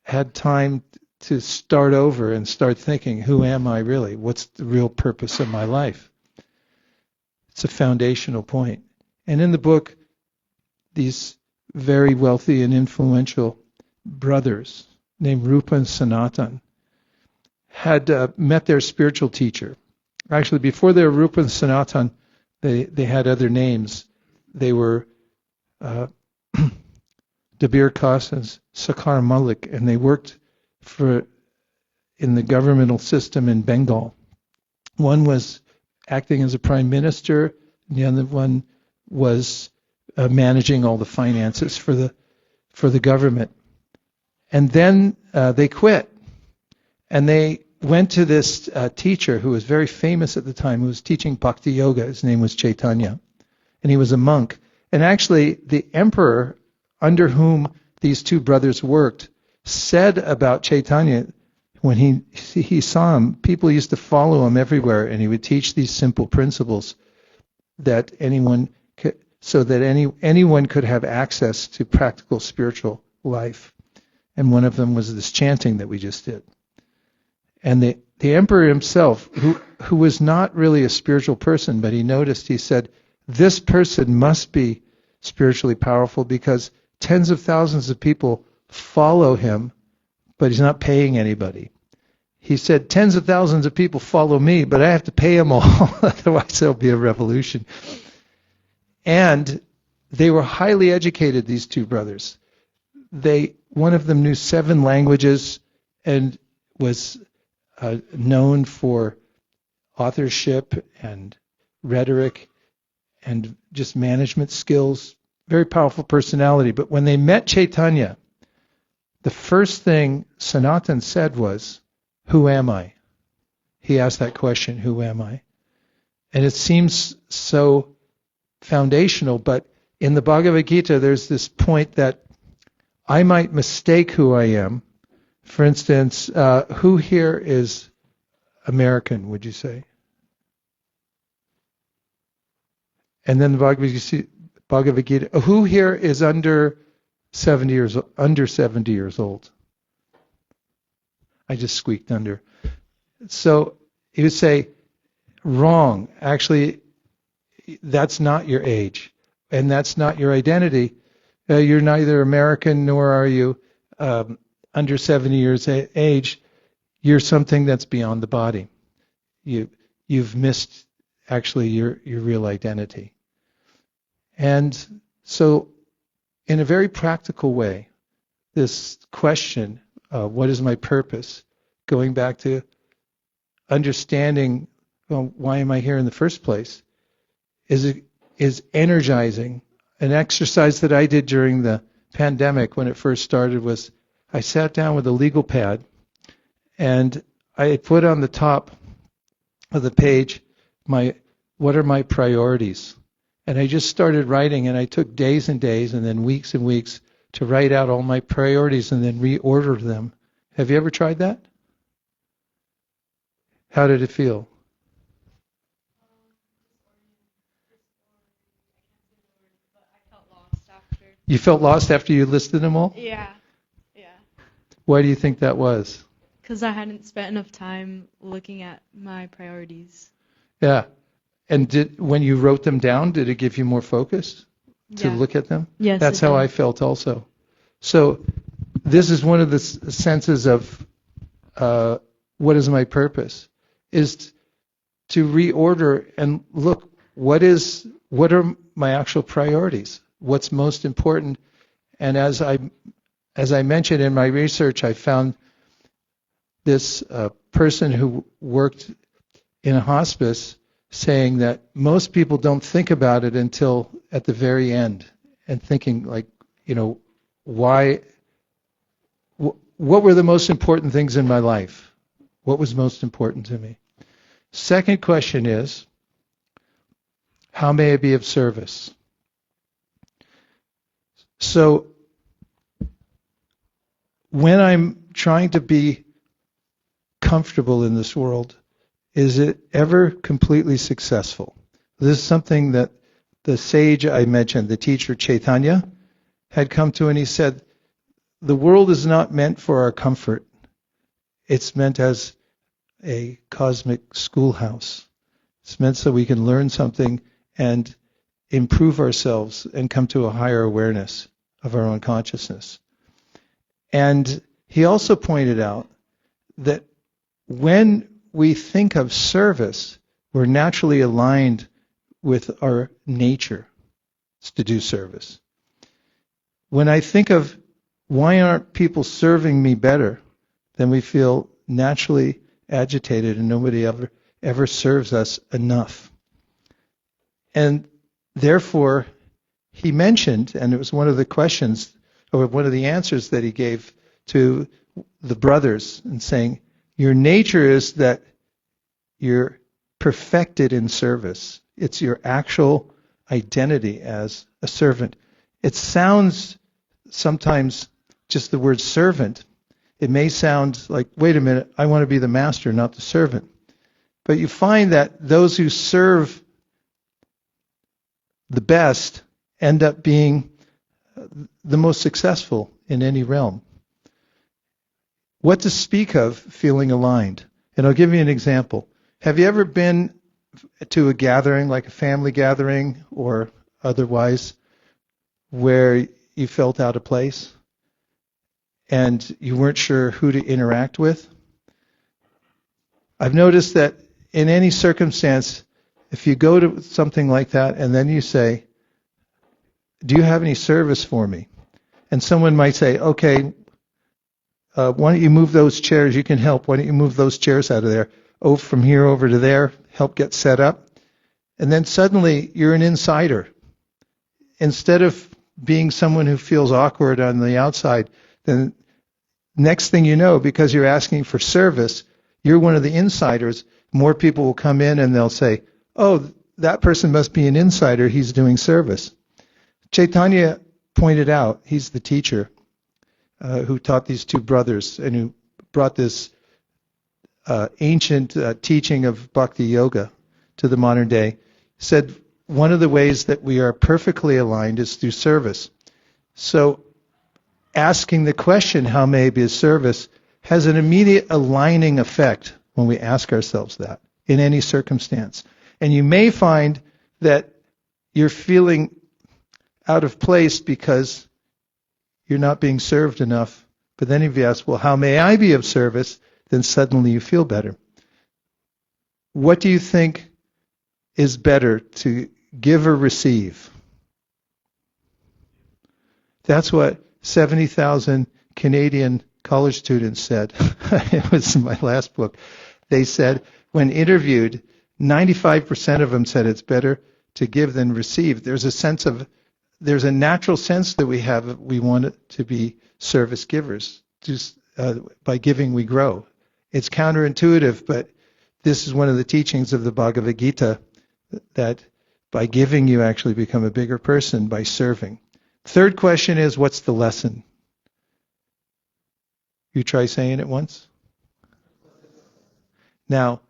had time to start over and start thinking, who am I really? What's the real purpose of my life? It's a foundational point. And in the book, these very wealthy and influential brothers named Rupa and Sanatan had met their spiritual teacher. Actually, before they were Rupa and Sanatan, they had other names. They were Dabir Kas and Sakar Malik, and they worked in the governmental system in Bengal. One was acting as a prime minister, and the other one was managing all the finances for the government. And then they quit, and they went to this teacher who was very famous at the time, who was teaching Bhakti Yoga. His name was Chaitanya, and he was a monk. And actually, the emperor under whom these two brothers worked said about Chaitanya, when he saw him, people used to follow him everywhere, and he would teach these simple principles that anyone could have access to practical spiritual life. And one of them was this chanting that we just did. And the emperor himself, who was not really a spiritual person, but he said, this person must be spiritually powerful because tens of thousands of people follow him, but he's not paying anybody. He said, tens of thousands of people follow me, but I have to pay them all, otherwise there'll be a revolution. And they were highly educated, these two brothers. One of them knew 7 languages and was known for authorship and rhetoric and just management skills, very powerful personality. But when they met Chaitanya, the first thing Sanatan said was, "Who am I?" He asked that question, "Who am I?" And it seems so foundational, but in the Bhagavad Gita, there's this point that I might mistake who I am. For instance, who here is American, would you say? And then the Bhagavad Gita, who here is under 70 years old? I just squeaked under. So he would say, wrong. Actually, that's not your age, and that's not your identity. You're neither American nor are you under 70 years age. You're something that's beyond the body. You've missed actually your real identity. And so, in a very practical way, this question, what is my purpose, going back to understanding, well, why am I here in the first place, is energizing. An exercise that I did during the pandemic when it first started was I sat down with a legal pad and I put on the top of the page what are my priorities. And I just started writing, and I took days and days and then weeks and weeks to write out all my priorities and then reorder them. Have you ever tried that? How did it feel? You felt lost after you listed them all? Yeah. Why do you think that was? Because I hadn't spent enough time looking at my priorities. Yeah. And when you wrote them down, did it give you more focus to look at them? Yes. That's how I felt also. So this is one of the senses of what is my purpose, is to reorder and look, what are my actual priorities? What's most important? And as I mentioned in my research, I found this person who worked in a hospice saying that most people don't think about it until at the very end, and thinking like, why, what were the most important things in my life? What was most important to me? Second question is, how may I be of service? So when I'm trying to be comfortable in this world, is it ever completely successful? This is something that the sage I mentioned, the teacher Chaitanya, had come to, and he said, the world is not meant for our comfort. It's meant as a cosmic schoolhouse. It's meant so we can learn something and improve ourselves and come to a higher awareness of our own consciousness. And he also pointed out that when we think of service, we're naturally aligned with our nature to do service. When I think of why aren't people serving me better, then we feel naturally agitated and nobody ever serves us enough. And therefore, he mentioned, and it was one of the questions, or one of the answers that he gave to the brothers, and saying, your nature is that you're perfected in service. It's your actual identity as a servant. It sounds sometimes, just the word servant, it may sound like, wait a minute, I want to be the master, not the servant. But you find that those who serve the best end up being the most successful in any realm. What to speak of feeling aligned? And I'll give you an example. Have you ever been to a gathering, like a family gathering or otherwise, where you felt out of place and you weren't sure who to interact with? I've noticed that in any circumstance, if you go to something like that and then you say, do you have any service for me? And someone might say, okay, why don't you move those chairs? You can help. Why don't you move those chairs out of there? Oh, from here over to there, help get set up. And then suddenly you're an insider. Instead of being someone who feels awkward on the outside, then next thing you know, because you're asking for service, you're one of the insiders. More people will come in and they'll say, oh, that person must be an insider. He's doing service. Chaitanya pointed out, he's the teacher who taught these two brothers and who brought this ancient teaching of bhakti yoga to the modern day, said one of the ways that we are perfectly aligned is through service. So asking the question, how may I be of service, has an immediate aligning effect when we ask ourselves that in any circumstance. And you may find that you're feeling out of place because you're not being served enough. But then if you ask, well, how may I be of service? Then suddenly you feel better. What do you think is better, to give or receive? That's what 70,000 Canadian college students said. It was in my last book. They said, when interviewed, 95% of them said it's better to give than receive. There's a natural sense that we have. We want it to be service givers. Just by giving, we grow. It's counterintuitive, but this is one of the teachings of the Bhagavad Gita, that by giving you actually become a bigger person by serving. Third question is, what's the lesson? You try saying it once. Now,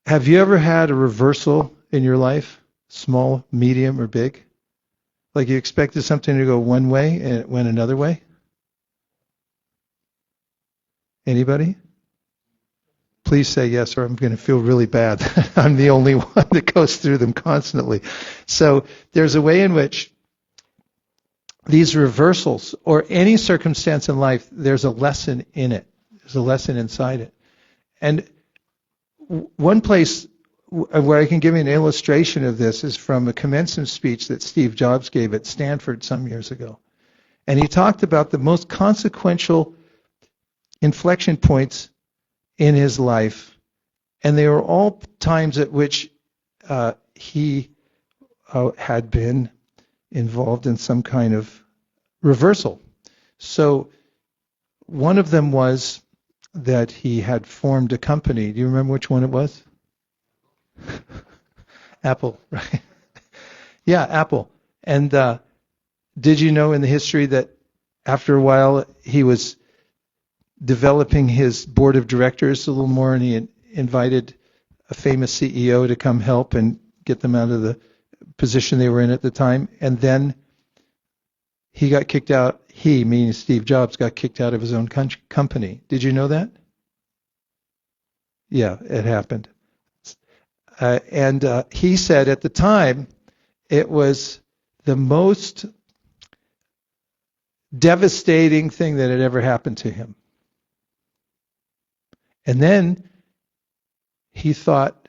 have you ever had a reversal in your life? Small, medium, or big? Like you expected something to go one way and it went another way? Anybody? Please say yes, or I'm going to feel really bad. I'm the only one that goes through them constantly. So there's a way in which these reversals, or any circumstance in life, there's a lesson in it. There's a lesson inside it. And one place where I can give you an illustration of this is from a commencement speech that Steve Jobs gave at Stanford some years ago. And he talked about the most consequential inflection points in his life, and they were all times at which he had been involved in some kind of reversal. So one of them was that he had formed a company. Do you remember which one it was? Apple, right? Yeah, Apple. And did you know in the history that after a while he was developing his board of directors a little more, and he invited a famous CEO to come help and get them out of the position they were in at the time. And then he got kicked out. He, meaning Steve Jobs, got kicked out of his own company. Did you know that? Yeah, it happened. And he said at the time it was the most devastating thing that had ever happened to him. And then he thought,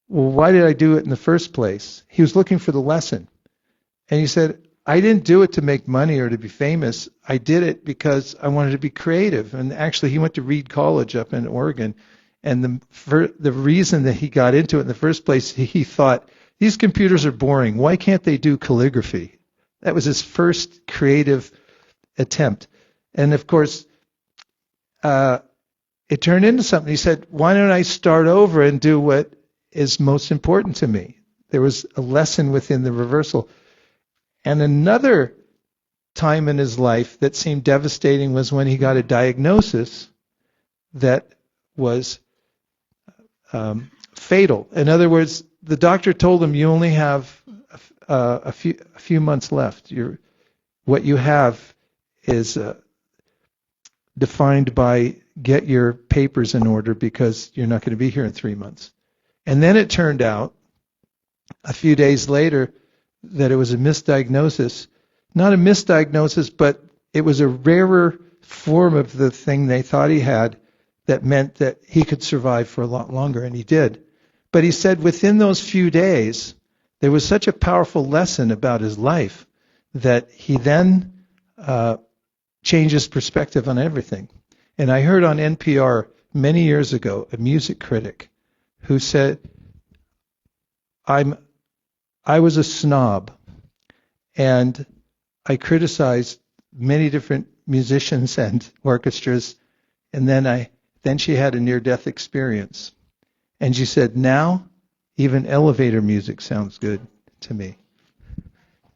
well, why did I do it in the first place? He was looking for the lesson. And he said, I didn't do it to make money or to be famous. I did it because I wanted to be creative. And actually, he went to Reed College up in Oregon. And the reason that he got into it in the first place, he thought, these computers are boring. Why can't they do calligraphy? That was his first creative attempt. And of course, it turned into something. He said, why don't I start over and do what is most important to me? There was a lesson within the reversal. And another time in his life that seemed devastating was when he got a diagnosis that was fatal. In other words, the doctor told him, you only have a few months left. What you have is defined by get your papers in order because you're not going to be here in 3 months. And then it turned out a few days later that it was a misdiagnosis. Not a misdiagnosis, but it was a rarer form of the thing they thought he had that meant that he could survive for a lot longer, and he did. But he said within those few days, there was such a powerful lesson about his life that he then changed his perspective on everything. And I heard on NPR many years ago a music critic who said, I was a snob, and I criticized many different musicians and orchestras, and then she had a near-death experience, and she said, now even elevator music sounds good to me.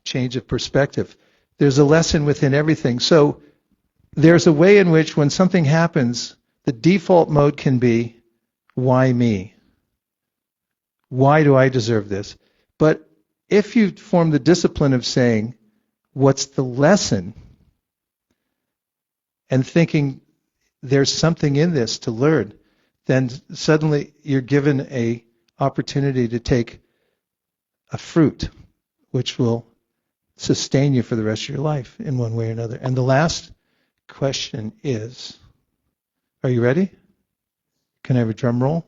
Change of perspective. There's a lesson within everything. So there's a way in which when something happens, the default mode can be, why me? Why do I deserve this? But if you form the discipline of saying, what's the lesson? And thinking there's something in this to learn, then suddenly you're given a opportunity to take a fruit which will sustain you for the rest of your life in one way or another. And the last question is, are you ready? Can I have a drum roll?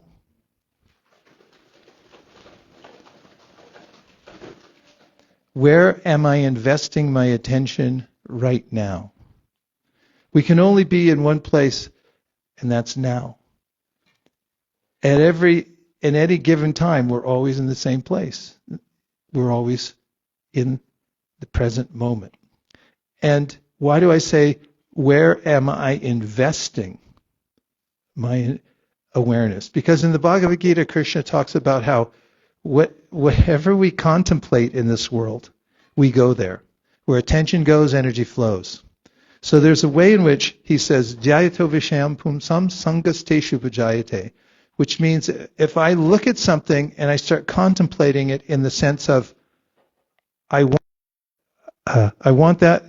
Where am I investing my attention right now? We can only be in one place, and that's now. In any given time, we're always in the same place. We're always in the present moment. And why do I say, where am I investing my awareness? Because in the Bhagavad Gita, Krishna talks about how whatever we contemplate in this world, we go there. Where attention goes, energy flows. So there's a way in which he says, Jyayato Vishayam Pumsam Sangasteshu Vajayate, which means if I look at something and I start contemplating it in the sense of, I want that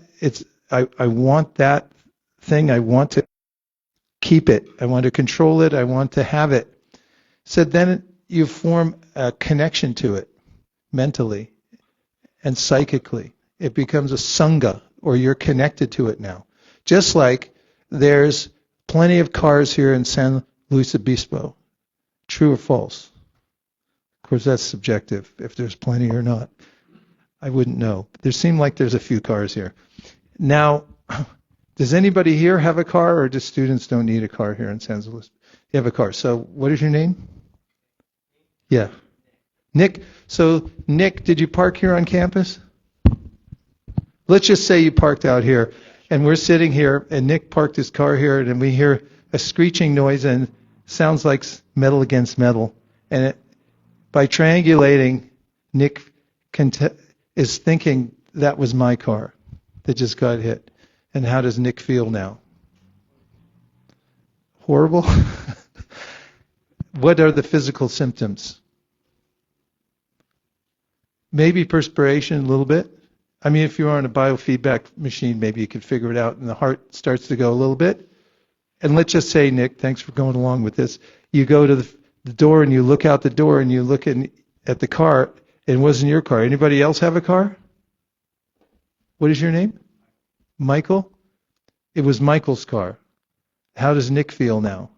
thing, I want to keep it, I want to control it, I want to have it. So then you form a connection to it mentally and psychically. It becomes a sangha, or you're connected to it now. Just like there's plenty of cars here in San Luis Obispo. True or false? Of course, that's subjective, if there's plenty or not. I wouldn't know. There seem like there's a few cars here. Now, does anybody here have a car, or do students don't need a car here in San Luis? You have a car. So what is your name? Yeah. Nick. So, Nick, did you park here on campus? Let's just say you parked out here, and we're sitting here, and Nick parked his car here, and we hear a screeching noise, and sounds like metal against metal. And by triangulating, Nick is thinking that was my car that just got hit. And how does Nick feel now? Horrible? What are the physical symptoms? Maybe perspiration a little bit. I mean, if you're on a biofeedback machine, maybe you could figure it out, and the heart starts to go a little bit. And let's just say, Nick, thanks for going along with this. You go to the door, and you look out the door, and you look at the car. It wasn't your car. Anybody else have a car? What is your name? Michael? It was Michael's car. How does Nick feel now?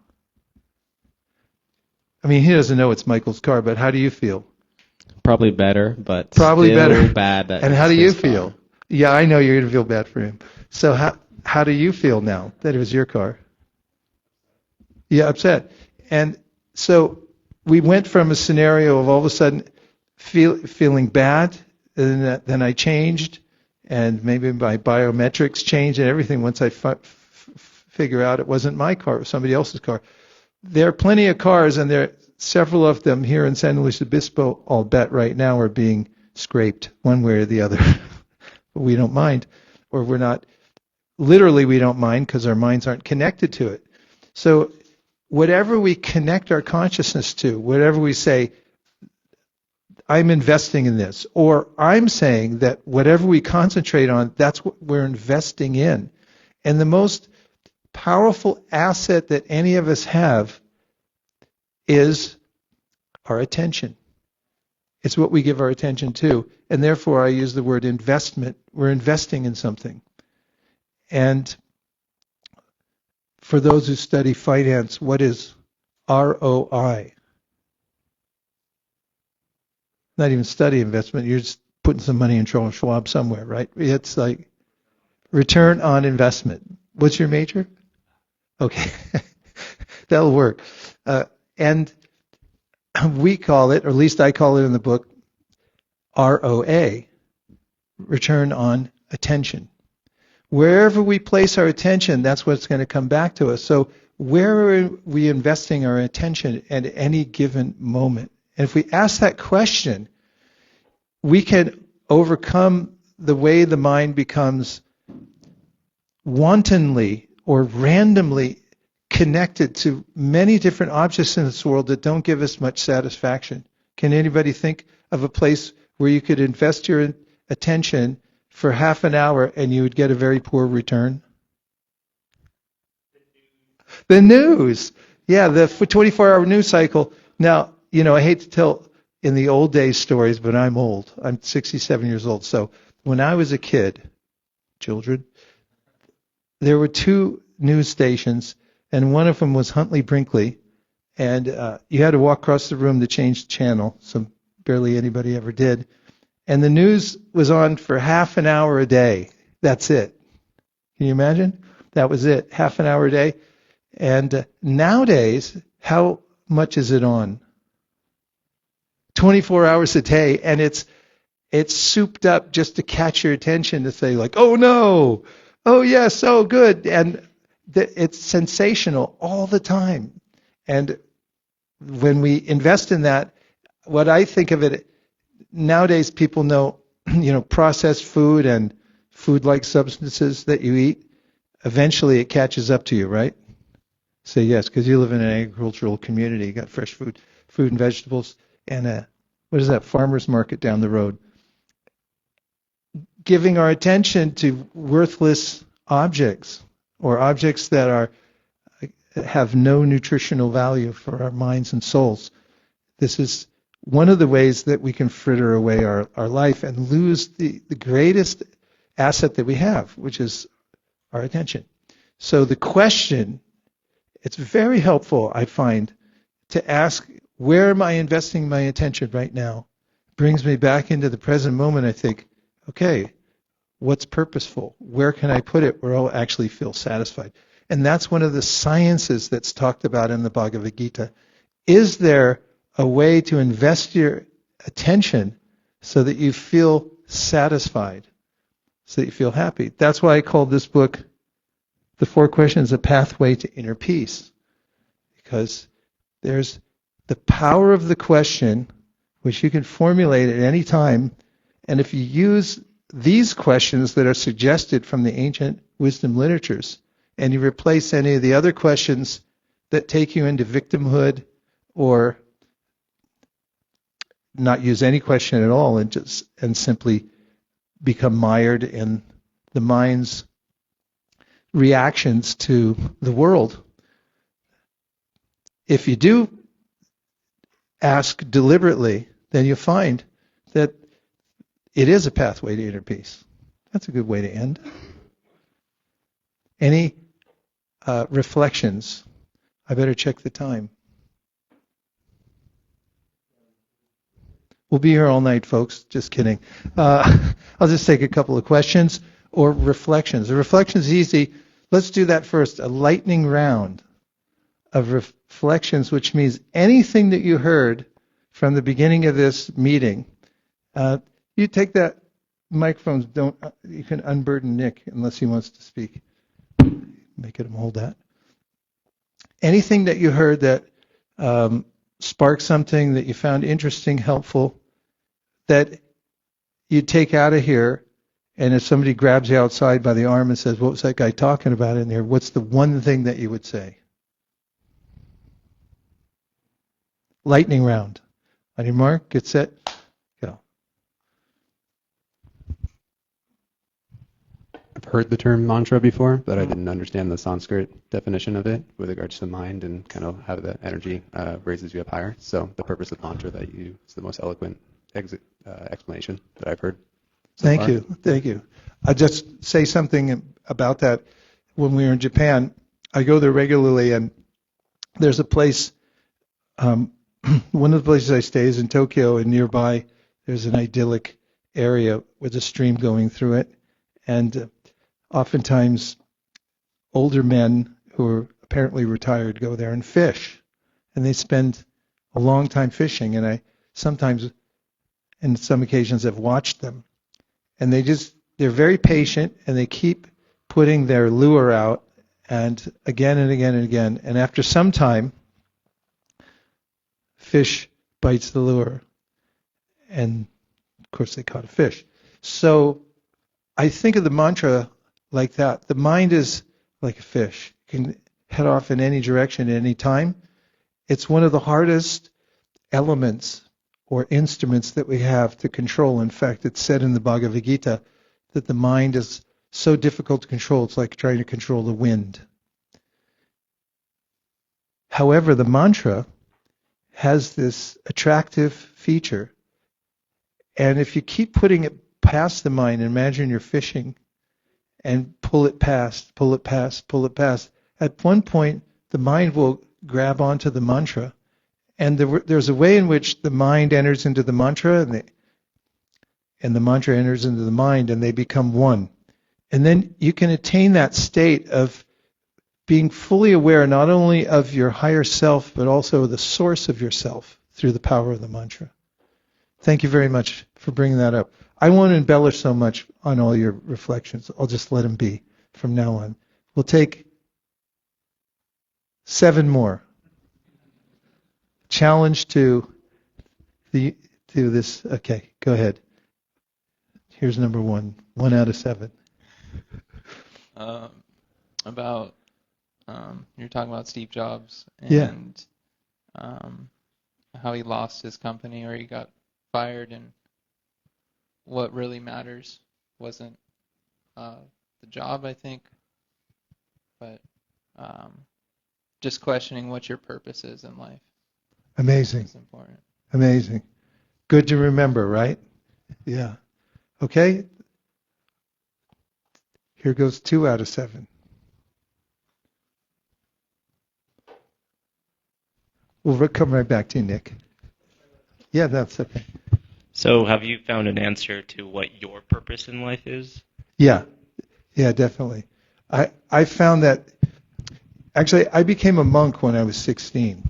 I mean, he doesn't know it's Michael's car, but how do you feel? Probably better, but Probably still better. bad. That And how do it's you his car. feel? Yeah, I know you're going to feel bad for him. So how do you feel now that it was your car? Yeah, upset. And so we went from a scenario of all of a sudden feeling bad, and then I changed, and maybe my biometrics changed and everything once I figure out it wasn't my car, it was somebody else's car. There are plenty of cars, and there are several of them here in San Luis Obispo, I'll bet right now, are being scraped one way or the other. But we don't mind, or we're not, literally we don't mind because our minds aren't connected to it. So whatever we connect our consciousness to, whatever we say, I'm investing in this, or I'm saying that whatever we concentrate on, that's what we're investing in. And the most powerful asset that any of us have is our attention. It's what we give our attention to. And therefore I use the word investment. We're investing in something. And for those who study finance, what is ROI? Not even study investment. You're just putting some money in Charles Schwab somewhere, right? It's like return on investment. What's your major? Okay. That'll work. And we call it, or at least I call it in the book, ROA, return on attention. Wherever we place our attention, that's what's going to come back to us. So where are we investing our attention at any given moment? And if we ask that question, we can overcome the way the mind becomes wantonly or randomly connected to many different objects in this world that don't give us much satisfaction. Can anybody think of a place where you could invest your attention for half an hour and you would get a very poor return? The news. Yeah, the 24-hour news cycle. Now, I hate to tell in the old days stories, but I'm old. I'm 67 years old. So when I was a kid, children, there were two news stations, and one of them was Huntley Brinkley, and you had to walk across the room to change the channel, so barely anybody ever did. And the news was on for half an hour a day. That's it. Can you imagine? That was it, half an hour a day. And nowadays, how much is it on? 24 hours a day, and it's souped up just to catch your attention to say like, oh no, oh yes, oh good, and it's sensational all the time. And when we invest in that, what I think of it, nowadays people know, processed food and food-like substances that you eat, eventually it catches up to you, right? Say yes, because you live in an agricultural community, you got fresh food and vegetables, and what is that, farmer's market down the road. Giving our attention to worthless objects or objects that have no nutritional value for our minds and souls. This is one of the ways that we can fritter away our life and lose the greatest asset that we have, which is our attention. So the question, it's very helpful, I find, to ask, where am I investing my attention right now? Brings me back into the present moment. I think, okay, what's purposeful? Where can I put it where I'll actually feel satisfied? And that's one of the sciences that's talked about in the Bhagavad Gita. Is there a way to invest your attention so that you feel satisfied, so that you feel happy? That's why I called this book, The Four Questions, A Pathway to Inner Peace. Because there's the power of the question, which you can formulate at any time, and if you use these questions that are suggested from the ancient wisdom literatures, and you replace any of the other questions that take you into victimhood or not use any question at all and simply become mired in the mind's reactions to the world. If you do ask deliberately, then you'll find that it is a pathway to inner peace. That's a good way to end. Any reflections? I better check the time. We'll be here all night, folks. Just kidding. I'll just take a couple of questions or reflections. The reflection's easy. Let's do that first. A lightning round of reflections, which means anything that you heard from the beginning of this meeting. You take that microphones. You can unburden Nick unless he wants to speak. Make him hold that. Anything that you heard that sparked something that you found interesting, helpful, that you take out of here, and if somebody grabs you outside by the arm and says, what was that guy talking about in there? What's the one thing that you would say? Lightning round. On your mark, get set, go. I've heard the term mantra before, but I didn't understand the Sanskrit definition of it with regards to the mind and kind of how the energy raises you up higher. So the purpose of mantra that you use is the most eloquent explanation that I've heard so Thank far. Thank you. I'll just say something about that. When we were in Japan, I go there regularly, and there's a place, one of the places I stay is in Tokyo, and nearby there's an idyllic area with a stream going through it. And oftentimes older men who are apparently retired go there and fish. And they spend a long time fishing. And I sometimes and some occasions have watched them. And they're very patient, and they keep putting their lure out, and again and again and again. And after some time, fish bites the lure. And of course they caught a fish. So I think of the mantra like that. The mind is like a fish. It can head off in any direction at any time. It's one of the hardest elements or instruments that we have to control. In fact, it's said in the Bhagavad Gita that the mind is so difficult to control, it's like trying to control the wind. However, the mantra has this attractive feature. And if you keep putting it past the mind, imagine you're fishing, and pull it past, pull it past, pull it past. At one point, the mind will grab onto the mantra, and there's a way in which the mind enters into the mantra, and the mantra enters into the mind, and they become one. And then you can attain that state of being fully aware not only of your higher self, but also the source of yourself through the power of the mantra. Thank you very much for bringing that up. I won't embellish so much on all your reflections. I'll just let them be from now on. We'll take 7 more. Challenge to this. Okay, go ahead. Here's number 1. 1 out of 7. About you're talking about Steve Jobs Yeah. and how he lost his company or he got fired, and what really matters wasn't the job, I think, but just questioning what your purpose is in life. Amazing. It's important. Amazing. Good to remember, right? Yeah. Okay. Here goes 2 out of 7. We'll come right back to you, Nick. Yeah, that's okay. So have you found an answer to what your purpose in life is? Yeah, definitely. I found that, actually, I became a monk when I was 16.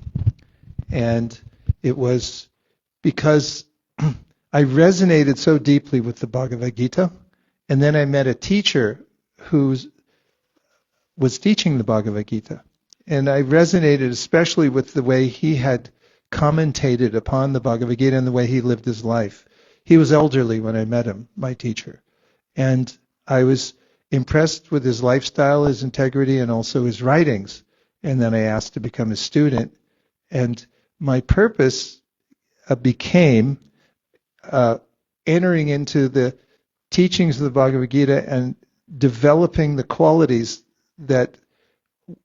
And it was because I resonated so deeply with the Bhagavad Gita. And then I met a teacher who was teaching the Bhagavad Gita. And I resonated especially with the way he had commentated upon the Bhagavad Gita and the way he lived his life. He was elderly when I met him, my teacher. And I was impressed with his lifestyle, his integrity, and also his writings. And then I asked to become a student. And my purpose became entering into the teachings of the Bhagavad Gita and developing the qualities that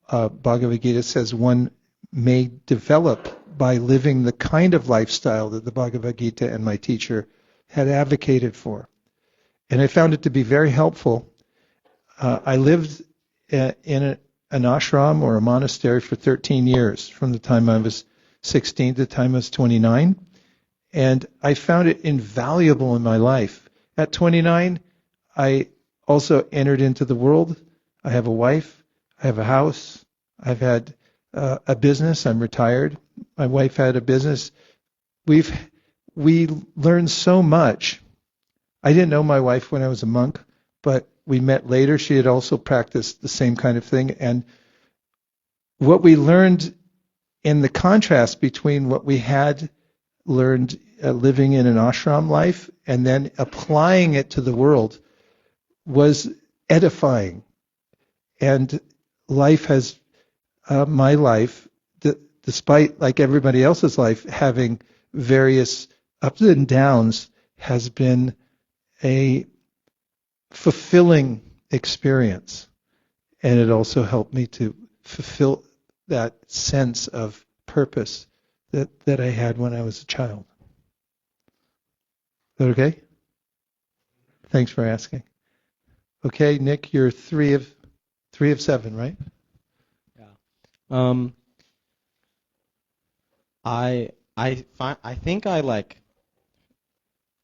Bhagavad Gita says one may develop by living the kind of lifestyle that the Bhagavad Gita and my teacher had advocated for. And I found it to be very helpful. I lived in an ashram or a monastery for 13 years, from the time I was 16 to the time I was 29. And I found it invaluable in my life. At 29, I also entered into the world. I have a wife. I have a house. I've had a business. I'm retired. My wife had a business. We learned so much. I didn't know my wife when I was a monk, but we met later. She had also practiced the same kind of thing. And what we learned in the contrast between what we had learned living in an ashram life and then applying it to the world was edifying. And life has, my life, despite like everybody else's life having various ups and downs, has been a fulfilling experience. And it also helped me to fulfill that sense of purpose that I had when I was a child. Is that okay? Thanks for asking. Okay, Nick, you're 3 of 7, right? Yeah. I think I like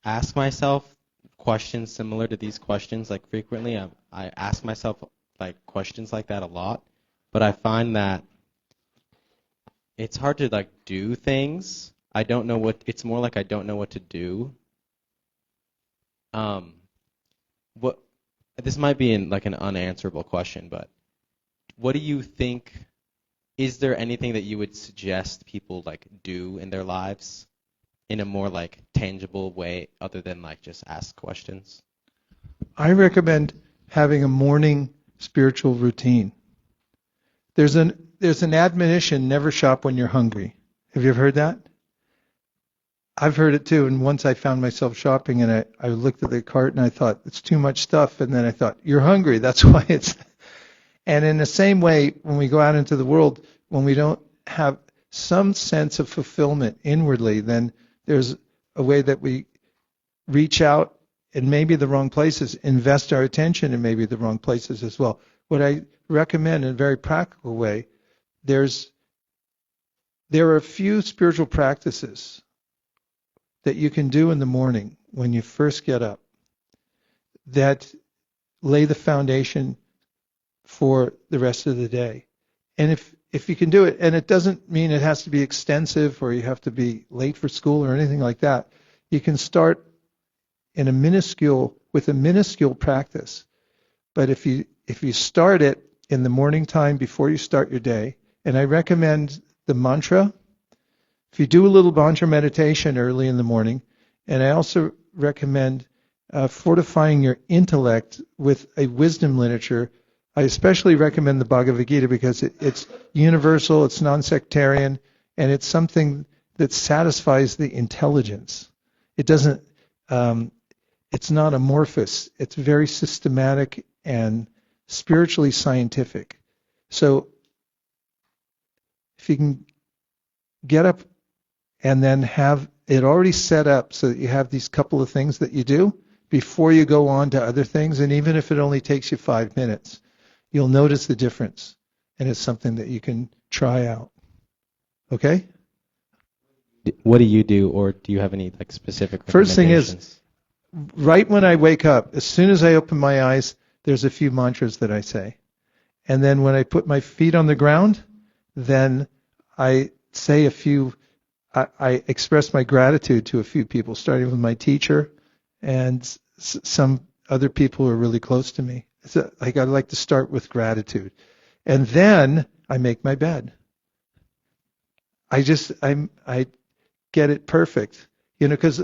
ask myself questions similar to these questions like frequently. I ask myself like questions like that a lot, but I find that it's hard to like do things. It's more like I don't know what to do. What this might be like an unanswerable question, but what do you think? Is there anything that you would suggest people like do in their lives in a more like tangible way, other than like just ask questions? I recommend having a morning spiritual routine. There's an admonition: never shop when you're hungry. Have you ever heard that? I've heard it too, and once I found myself shopping, and I looked at the cart and I thought, it's too much stuff, and then I thought, you're hungry, that's why it's... And in the same way, when we go out into the world, when we don't have some sense of fulfillment inwardly, then there's a way that we reach out in maybe the wrong places, invest our attention in maybe the wrong places as well. What I recommend in a very practical way, there are a few spiritual practices that you can do in the morning when you first get up that lay the foundation for the rest of the day. And if you can do it, and it doesn't mean it has to be extensive or you have to be late for school or anything like that, you can start with a minuscule practice. But if you start it in the morning time before you start your day, and I recommend the mantra. If you do a little mantra meditation early in the morning, and I also recommend fortifying your intellect with a wisdom literature. I especially recommend the Bhagavad Gita because it's universal, it's non-sectarian, and it's something that satisfies the intelligence. It doesn't. It's not amorphous. It's very systematic and spiritually scientific. So if you can get up and then have it already set up so that you have these couple of things that you do before you go on to other things, and even if it only takes you 5 minutes, you'll notice the difference, and it's something that you can try out. Okay? What do you do, or do you have any like specific First thing recommendations? is, right when I wake up, as soon as I open my eyes, there's a few mantras that I say. And then when I put my feet on the ground, then I say a few, I express my gratitude to a few people, starting with my teacher and some other people who are really close to me. I'd like to start with gratitude. And then I make my bed. I get it perfect, because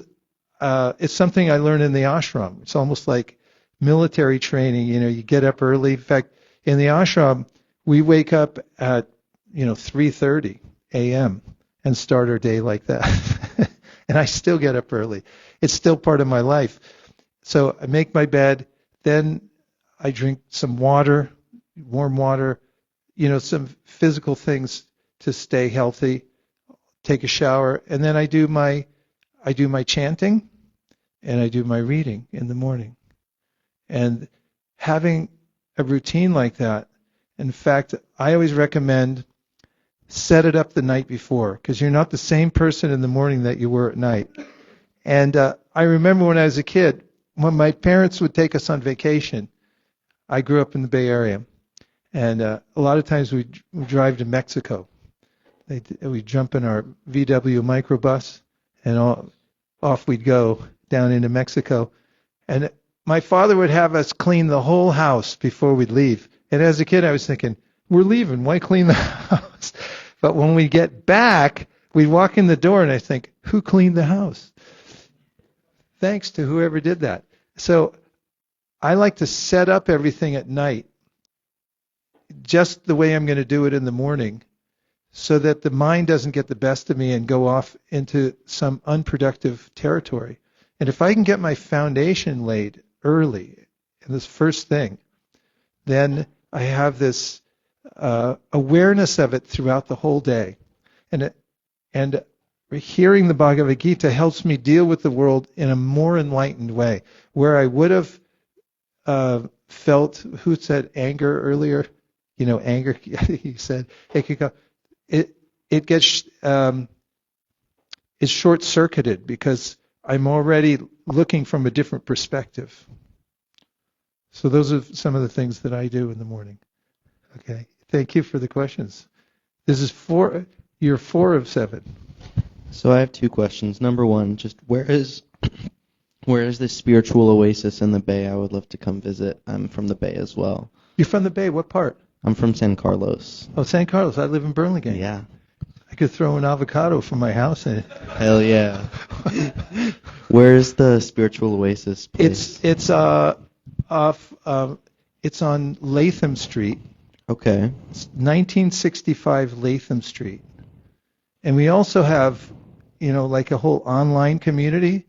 it's something I learned in the ashram. It's almost like military training. You get up early. In fact, in the ashram, we wake up at 3:30 a.m. and start our day like that. And I still get up early. It's still part of my life. So I make my bed, then I drink some water, warm water, some physical things to stay healthy, take a shower, and then I do my chanting and I do my reading in the morning. And having a routine like that, in fact, I always recommend set it up the night before, because you're not the same person in the morning that you were at night. And I remember when I was a kid, when my parents would take us on vacation. I grew up in the Bay Area, and a lot of times we'd drive to Mexico. We'd jump in our VW microbus, and off we'd go down into Mexico. And my father would have us clean the whole house before we'd leave. And as a kid, I was thinking, we're leaving, why clean the house? But when we get back, we walk in the door, and I think, who cleaned the house? Thanks to whoever did that. So I like to set up everything at night, just the way I'm going to do it in the morning, so that the mind doesn't get the best of me and go off into some unproductive territory. And if I can get my foundation laid early in this first thing, then I have this awareness of it throughout the whole day. And hearing the Bhagavad Gita helps me deal with the world in a more enlightened way, where I would have felt, who said anger earlier? Anger, he said, it gets, it's short-circuited because I'm already looking from a different perspective. So those are some of the things that I do in the morning. Okay, thank you for the questions. This is you're 4 of 7. So I have 2 questions. Number one, just where is Where is this spiritual oasis in the Bay? I would love to come visit. I'm from the Bay as well. You're from the Bay. What part? I'm from San Carlos. Oh, San Carlos. I live in Burlingame. Yeah. I could throw an avocado from my house in it. Hell yeah. Where is the spiritual oasis place? It's it's on Latham Street. Okay. It's 1965 Latham Street. And we also have, like a whole online community.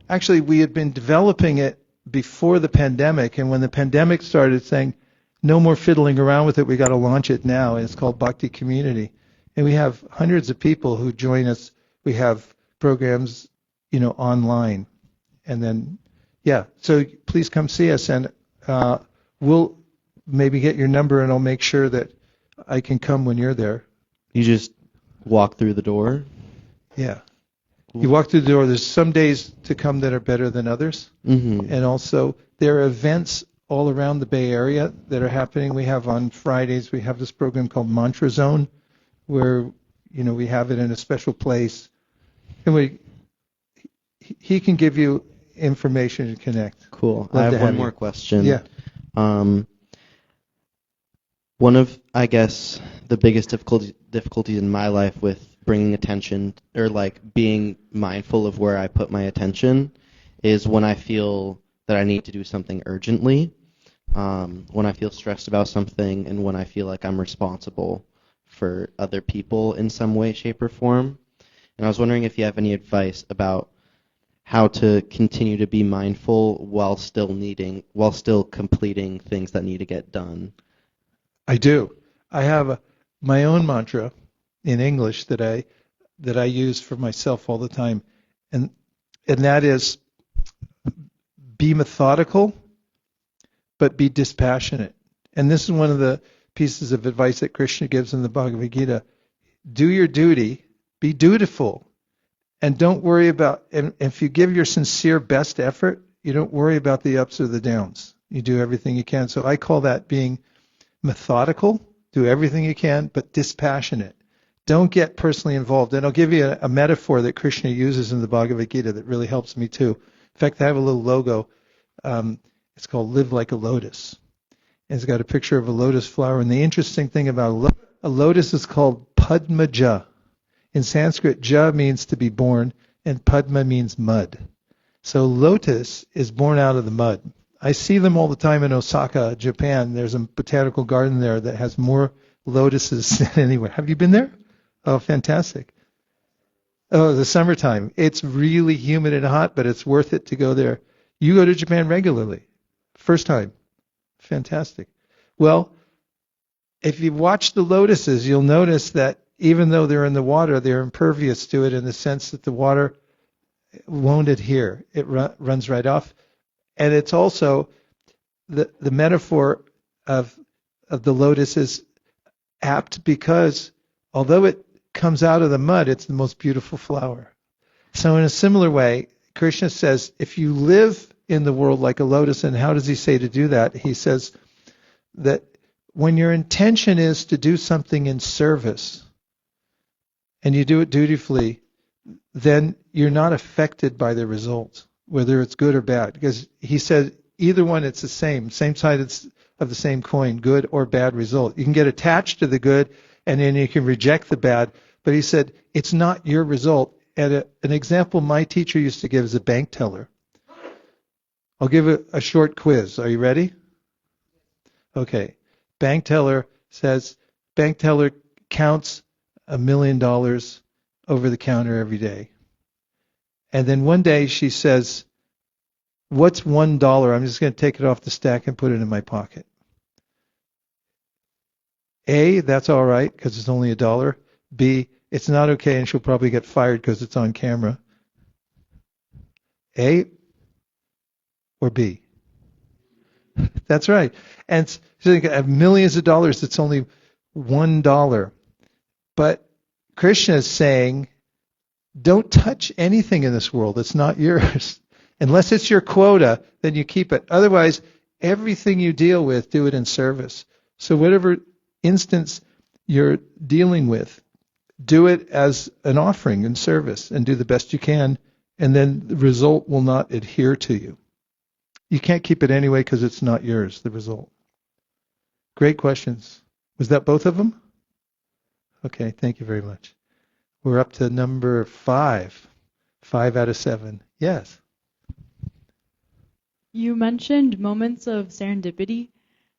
Actually, we had been developing it before the pandemic, and when the pandemic started, saying, no more fiddling around with it, we got to launch it now, and it's called Bhakti Community. And we have hundreds of people who join us. We have programs, online. And then, so please come see us, and we'll maybe get your number, and I'll make sure that I can come when you're there. You just walk through the door? Yeah. You walk through the door. There's some days to come that are better than others. Mm-hmm. And also, there are events all around the Bay Area that are happening. We have on Fridays, we have this program called Mantra Zone, where, we have it in a special place. And he can give you information to connect. Cool. Love I to have one you. more question. Yeah. One of, I guess, the biggest difficulties in my life with bringing attention or like being mindful of where I put my attention is when I feel that I need to do something urgently, when I feel stressed about something, and when I feel like I'm responsible for other people in some way, shape, or form. And I was wondering if you have any advice about how to continue to be mindful while still completing things that need to get done. I do. I have my own mantra in English that I use for myself all the time, and that is, be methodical, but be dispassionate. And this is one of the pieces of advice that Krishna gives in the Bhagavad Gita. Do your duty, be dutiful, and don't worry about, and if you give your sincere best effort, you don't worry about the ups or the downs. You do everything you can. So I call that being methodical, do everything you can, but dispassionate. Don't get personally involved. And I'll give you a metaphor that Krishna uses in the Bhagavad Gita that really helps me too. In fact, I have a little logo. It's called Live Like a Lotus. And it's got a picture of a lotus flower. And the interesting thing about a lotus is called Padmaja. In Sanskrit, ja means to be born, and Padma means mud. So lotus is born out of the mud. I see them all the time in Osaka, Japan. There's a botanical garden there that has more lotuses than anywhere. Have you been there? Oh, fantastic. Oh, the summertime. It's really humid and hot, but it's worth it to go there. You go to Japan regularly. First time. Fantastic. Well, if you watch the lotuses, you'll notice that even though they're in the water, they're impervious to it in the sense that the water won't adhere. It runs right off. And it's also the metaphor of the lotus is apt because although it comes out of the mud, it's the most beautiful flower. So in a similar way, Krishna says, if you live in the world like a lotus, and how does he say to do that? He says that when your intention is to do something in service, and you do it dutifully, then you're not affected by the results, whether it's good or bad. Because he said either one, it's the same side of the same coin, good or bad result. You can get attached to the good, and then you can reject the bad. But he said it's not your result. And an example my teacher used to give is a bank teller. I'll give a short quiz. Are you ready? Okay. Bank teller counts $1 million over the counter every day. And then one day she says, what's $1? I'm just going to take it off the stack and put it in my pocket. A, that's all right because it's only $1. B, it's not okay and she'll probably get fired because it's on camera. A or B? That's right. And so you have millions of dollars, it's only $1. But Krishna is saying, don't touch anything in this world. It's not yours. Unless it's your quota, then you keep it. Otherwise, everything you deal with, do it in service. So whatever instance you're dealing with, do it as an offering in service and do the best you can and then the result will not adhere to you. You can't keep it anyway because it's not yours, the result. Great questions. Was that both of them? Okay, thank you very much. We're up to number 5. 5 out of 7. Yes. You mentioned moments of serendipity.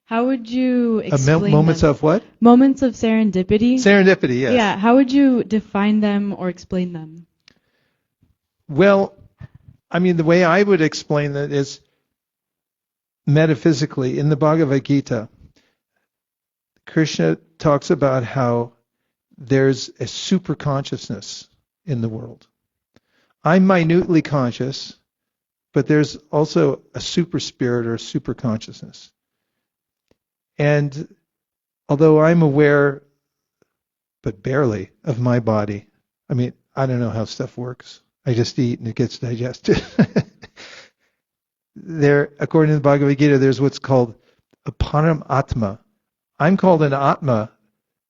How would you explain Moments them? of what? Moments of serendipity. Serendipity, yes. Yeah, how would you define them or explain them? Well, I mean, the way I would explain that is metaphysically. In the Bhagavad Gita, Krishna talks about how there's a super consciousness in the world. I'm minutely conscious, but there's also a super spirit or a super consciousness. And although I'm aware, but barely, of my body, I mean, I don't know how stuff works. I just eat and it gets digested. There, according to the Bhagavad Gita, there's what's called a Paramatma. I'm called an Atma,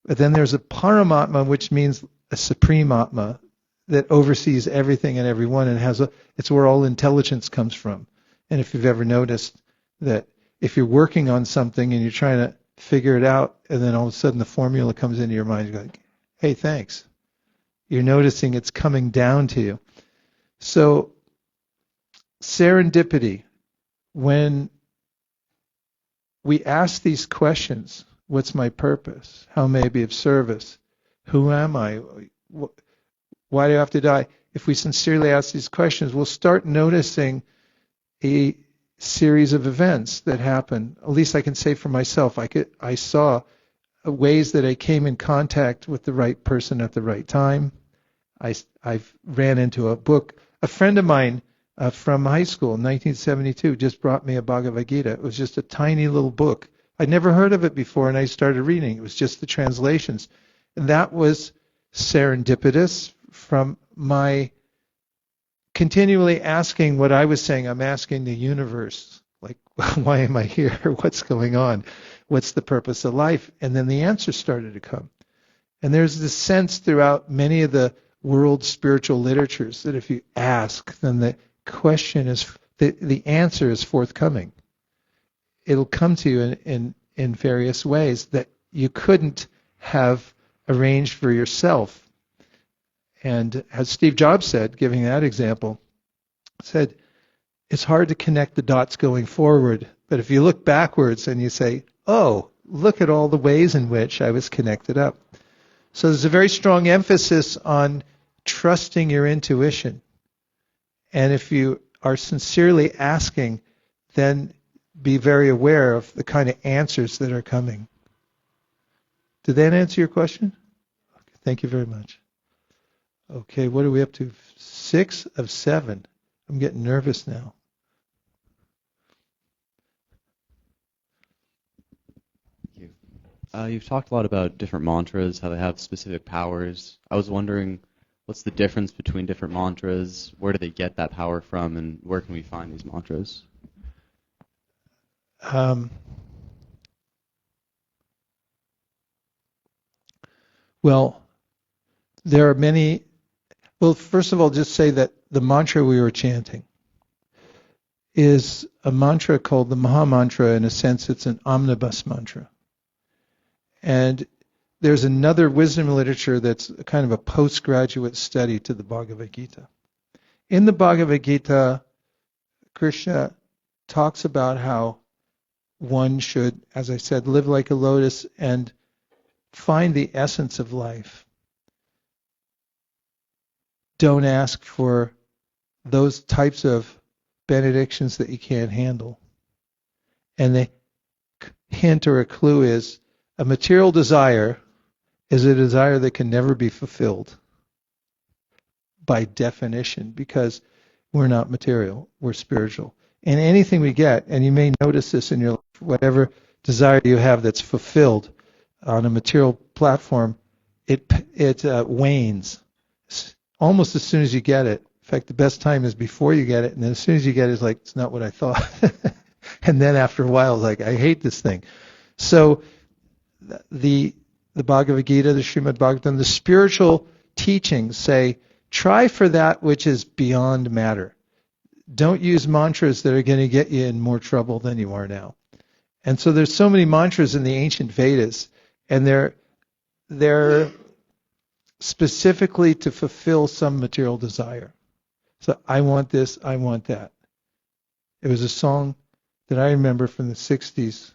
but then there's a Paramatma, which means a supreme Atma that oversees everything and everyone, and it's where all intelligence comes from. And if you've ever noticed that if you're working on something and you're trying to figure it out, and then all of a sudden the formula comes into your mind, you're like, hey, thanks. You're noticing it's coming down to you. So serendipity, when we ask these questions, what's my purpose? How may I be of service? Who am I? Why do I have to die? If we sincerely ask these questions, we'll start noticing a series of events that happen. At least I can say for myself, I saw ways that I came in contact with the right person at the right time. I ran into a book. A friend of mine from high school in 1972 just brought me a Bhagavad Gita. It was just a tiny little book. I'd never heard of it before, and I started reading. It was just the translations. And that was serendipitous from my continually asking what I was saying. I'm asking the universe, like, why am I here? What's going on? What's the purpose of life? And then the answers started to come. And there's this sense throughout many of the world spiritual literatures that if you ask, then the question is, the answer is forthcoming. It'll come to you in various ways that you couldn't have arranged for yourself. And as Steve Jobs said, giving that example, said, it's hard to connect the dots going forward, but if you look backwards and you say, oh, look at all the ways in which I was connected up. So there's a very strong emphasis on trusting your intuition. And if you are sincerely asking, then be very aware of the kind of answers that are coming. Did that answer your question? Okay, thank you very much. Okay, what are we up to? 6 of 7. I'm getting nervous now. Thank you. You've talked a lot about different mantras, how they have specific powers. I was wondering, what's the difference between different mantras? Where do they get that power from, and where can we find these mantras? Well, there are many. Well, first of all, just say that the mantra we were chanting is a mantra called the Maha Mantra. In a sense, it's an omnibus mantra. And there's another wisdom literature that's kind of a postgraduate study to the Bhagavad Gita. In the Bhagavad Gita, Krishna talks about how one should, as I said, live like a lotus and find the essence of life. Don't ask for those types of benedictions that you can't handle. And the hint or a clue is a material desire is a desire that can never be fulfilled by definition, because we're not material, we're spiritual. And anything we get, and you may notice this in your life, whatever desire you have that's fulfilled on a material platform, it wanes almost as soon as you get it. In fact, the best time is before you get it, and then as soon as you get it, it's like, it's not what I thought. And then after a while, it's like, I hate this thing. So the Bhagavad Gita, the Srimad Bhagavatam, the spiritual teachings say try for that which is beyond matter. Don't use mantras that are going to get you in more trouble than you are now. And so there's so many mantras in the ancient Vedas, and they're specifically to fulfill some material desire. So I want this, I want that. It was a song that I remember from the 60s.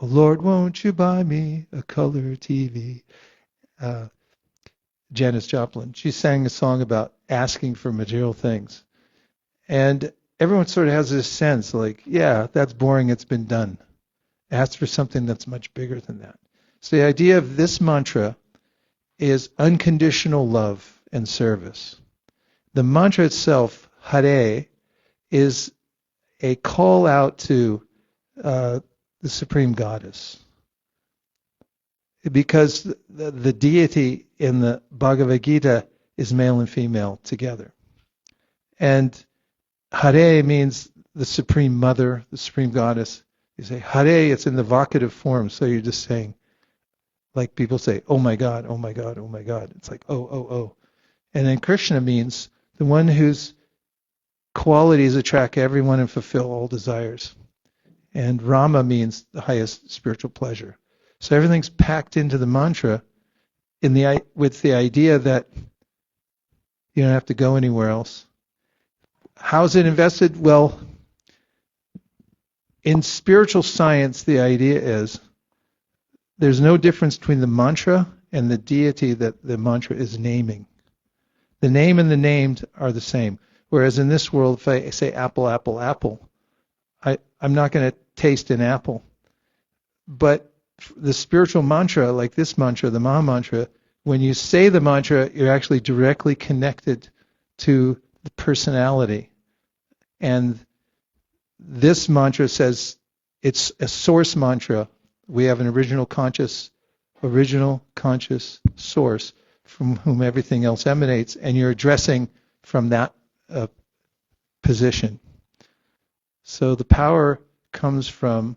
Oh Lord, won't you buy me a color TV? Janis Joplin. She sang a song about asking for material things. And everyone sort of has this sense like, yeah, that's boring, it's been done. Ask for something that's much bigger than that. So the idea of this mantra is unconditional love and service. The mantra itself, Hare, is a call out to the Supreme Goddess. Because the deity in the Bhagavad Gita is male and female together. And Hare means the Supreme Mother, the Supreme Goddess. You say Hare, it's in the vocative form, so you're just saying, like people say, oh my God, oh my God, oh my God. It's like, oh, oh, oh. And then Krishna means the one whose qualities attract everyone and fulfill all desires. And Rama means the highest spiritual pleasure. So everything's packed into the mantra with the idea that you don't have to go anywhere else. How's it invested? Well, in spiritual science, the idea is there's no difference between the mantra and the deity that the mantra is naming. The name and the named are the same. Whereas in this world, if I say apple, apple, apple, I'm not going to taste an apple. But the spiritual mantra, like this mantra, the Maha Mantra, when you say the mantra, you're actually directly connected to the personality. And this mantra says it's a source mantra. We have an original conscious source from whom everything else emanates, and you're addressing from that position. So the power comes from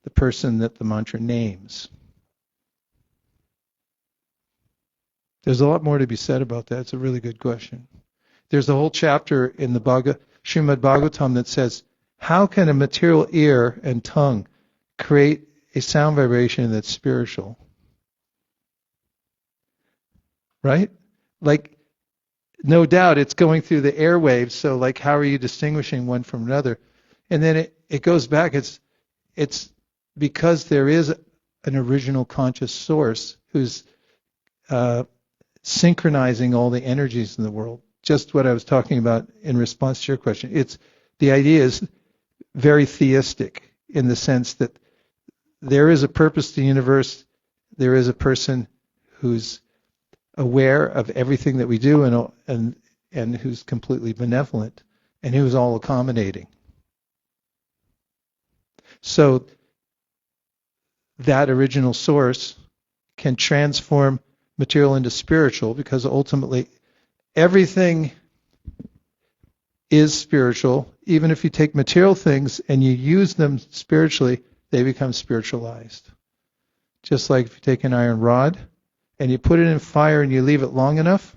the person that the mantra names. There's a lot more to be said about that. It's a really good question. There's a whole chapter in the Srimad Bhagavatam that says, how can a material ear and tongue create a sound vibration that's spiritual? Right? Like, no doubt it's going through the airwaves, so like how are you distinguishing one from another? And then it goes back, it's because there is an original conscious source who's synchronizing all the energies in the world. Just what I was talking about in response to your question. The idea is very theistic in the sense that there is a purpose to the universe, there is a person who's aware of everything that we do and who's completely benevolent and who's all accommodating. So that original source can transform material into spiritual because ultimately everything is spiritual. Even if you take material things and you use them spiritually, they become spiritualized. Just like if you take an iron rod and you put it in fire and you leave it long enough,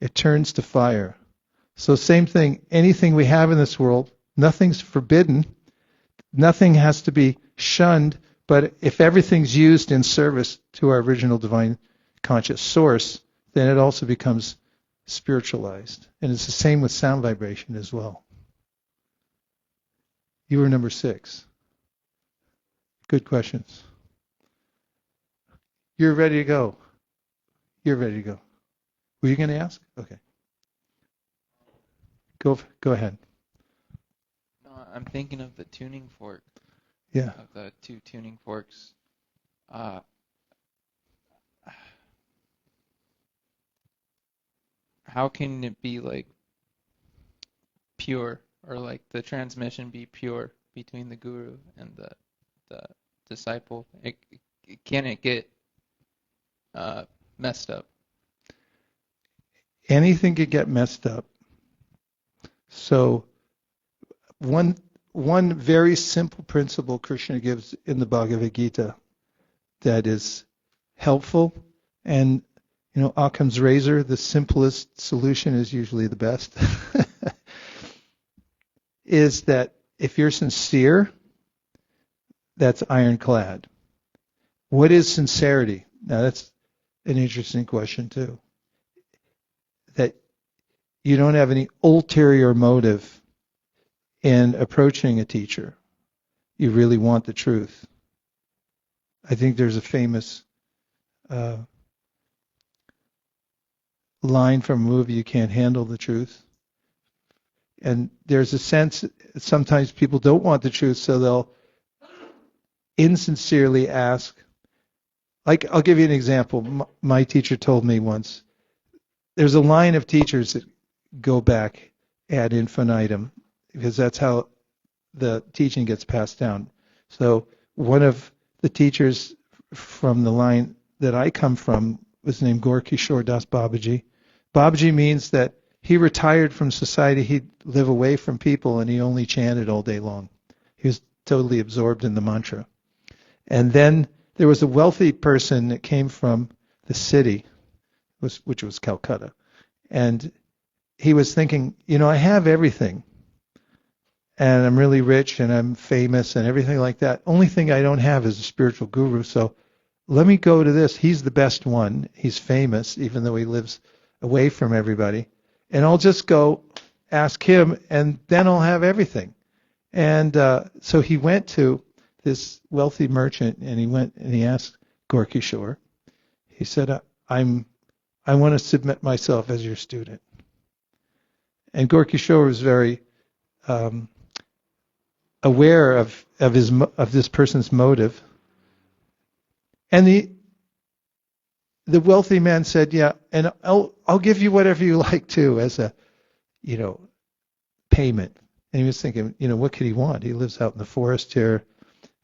it turns to fire. So same thing, anything we have in this world, nothing's forbidden, nothing has to be shunned, but if everything's used in service to our original divine conscious source, then it also becomes spiritualized. And it's the same with sound vibration as well. You were number 6. Good questions. You're ready to go. You're ready to go. Were you going to ask? Okay. Go ahead. No, I'm thinking of the tuning fork. Yeah. Of the 2 tuning forks. How can it be like pure, or like the transmission be pure between the guru and the disciple? Can it get messed up? Anything could get messed up. So one very simple principle Krishna gives in the Bhagavad Gita that is helpful, and Occam's razor, the simplest solution is usually the best, is that if you're sincere, that's ironclad. What is sincerity? Now that's an interesting question too. That you don't have any ulterior motive in approaching a teacher. You really want the truth. I think there's a famous line from a movie, "You can't handle the truth." And there's a sense sometimes people don't want the truth, so they'll insincerely ask. Like, I'll give you an example. My teacher told me once, there's a line of teachers that go back ad infinitum, because that's how the teaching gets passed down. So one of the teachers from the line that I come from was named Gorkishore Das Babaji. Babaji means that he retired from society. He'd live away from people, and he only chanted all day long. He was totally absorbed in the mantra. And then there was a wealthy person that came from the city, which was Calcutta. And he was thinking, I have everything. And I'm really rich, and I'm famous, and everything like that. Only thing I don't have is a spiritual guru. So let me go to this. He's the best one. He's famous, even though he lives away from everybody. And I'll just go ask him, and then I'll have everything. And so he went to this wealthy merchant, and he went and he asked Gorkishore. He said, I want to submit myself as your student. And Gorkishore was very aware of this person's motive. And the wealthy man said, "Yeah, and I'll give you whatever you like too, as a payment." And he was thinking, what could he want? He lives out in the forest here,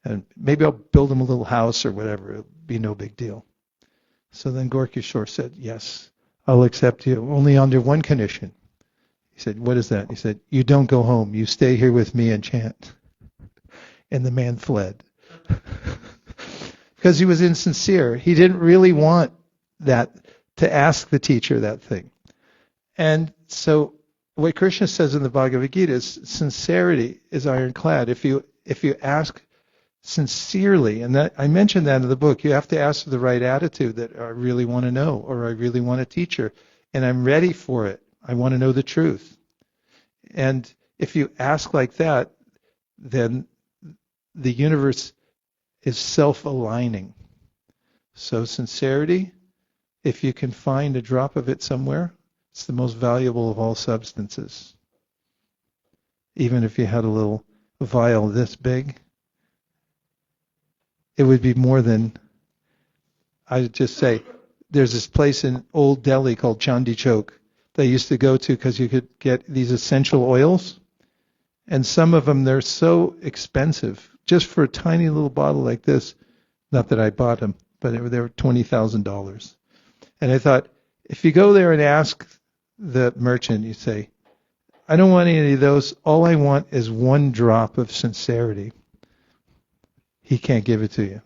and maybe I'll build him a little house or whatever. It'll be no big deal. So then Gorkishore said, "Yes, I'll accept you, only under one condition." He said, "What is that?" He said, "You don't go home. You stay here with me and chant." And the man fled. Because he was insincere. He didn't really want that, to ask the teacher that thing. And so what Krishna says in the Bhagavad Gita is sincerity is ironclad. If you ask sincerely, and that I mentioned that in the book, you have to ask with the right attitude, that I really want to know, or I really want a teacher, and I'm ready for it. I want to know the truth. And if you ask like that, then the universe is self-aligning. So sincerity, if you can find a drop of it somewhere, it's the most valuable of all substances. Even if you had a little vial this big, it would be more than, I would just say, there's this place in Old Delhi called Chandi Chowk that I used to go to because you could get these essential oils. And some of them, they're so expensive. Just for a tiny little bottle like this, not that I bought them, but they were $20,000. And I thought, if you go there and ask the merchant, you say, "I don't want any of those. All I want is one drop of sincerity." He can't give it to you.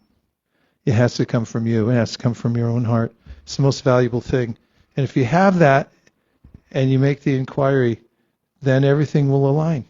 It has to come from you. It has to come from your own heart. It's the most valuable thing. And if you have that and you make the inquiry, then everything will align.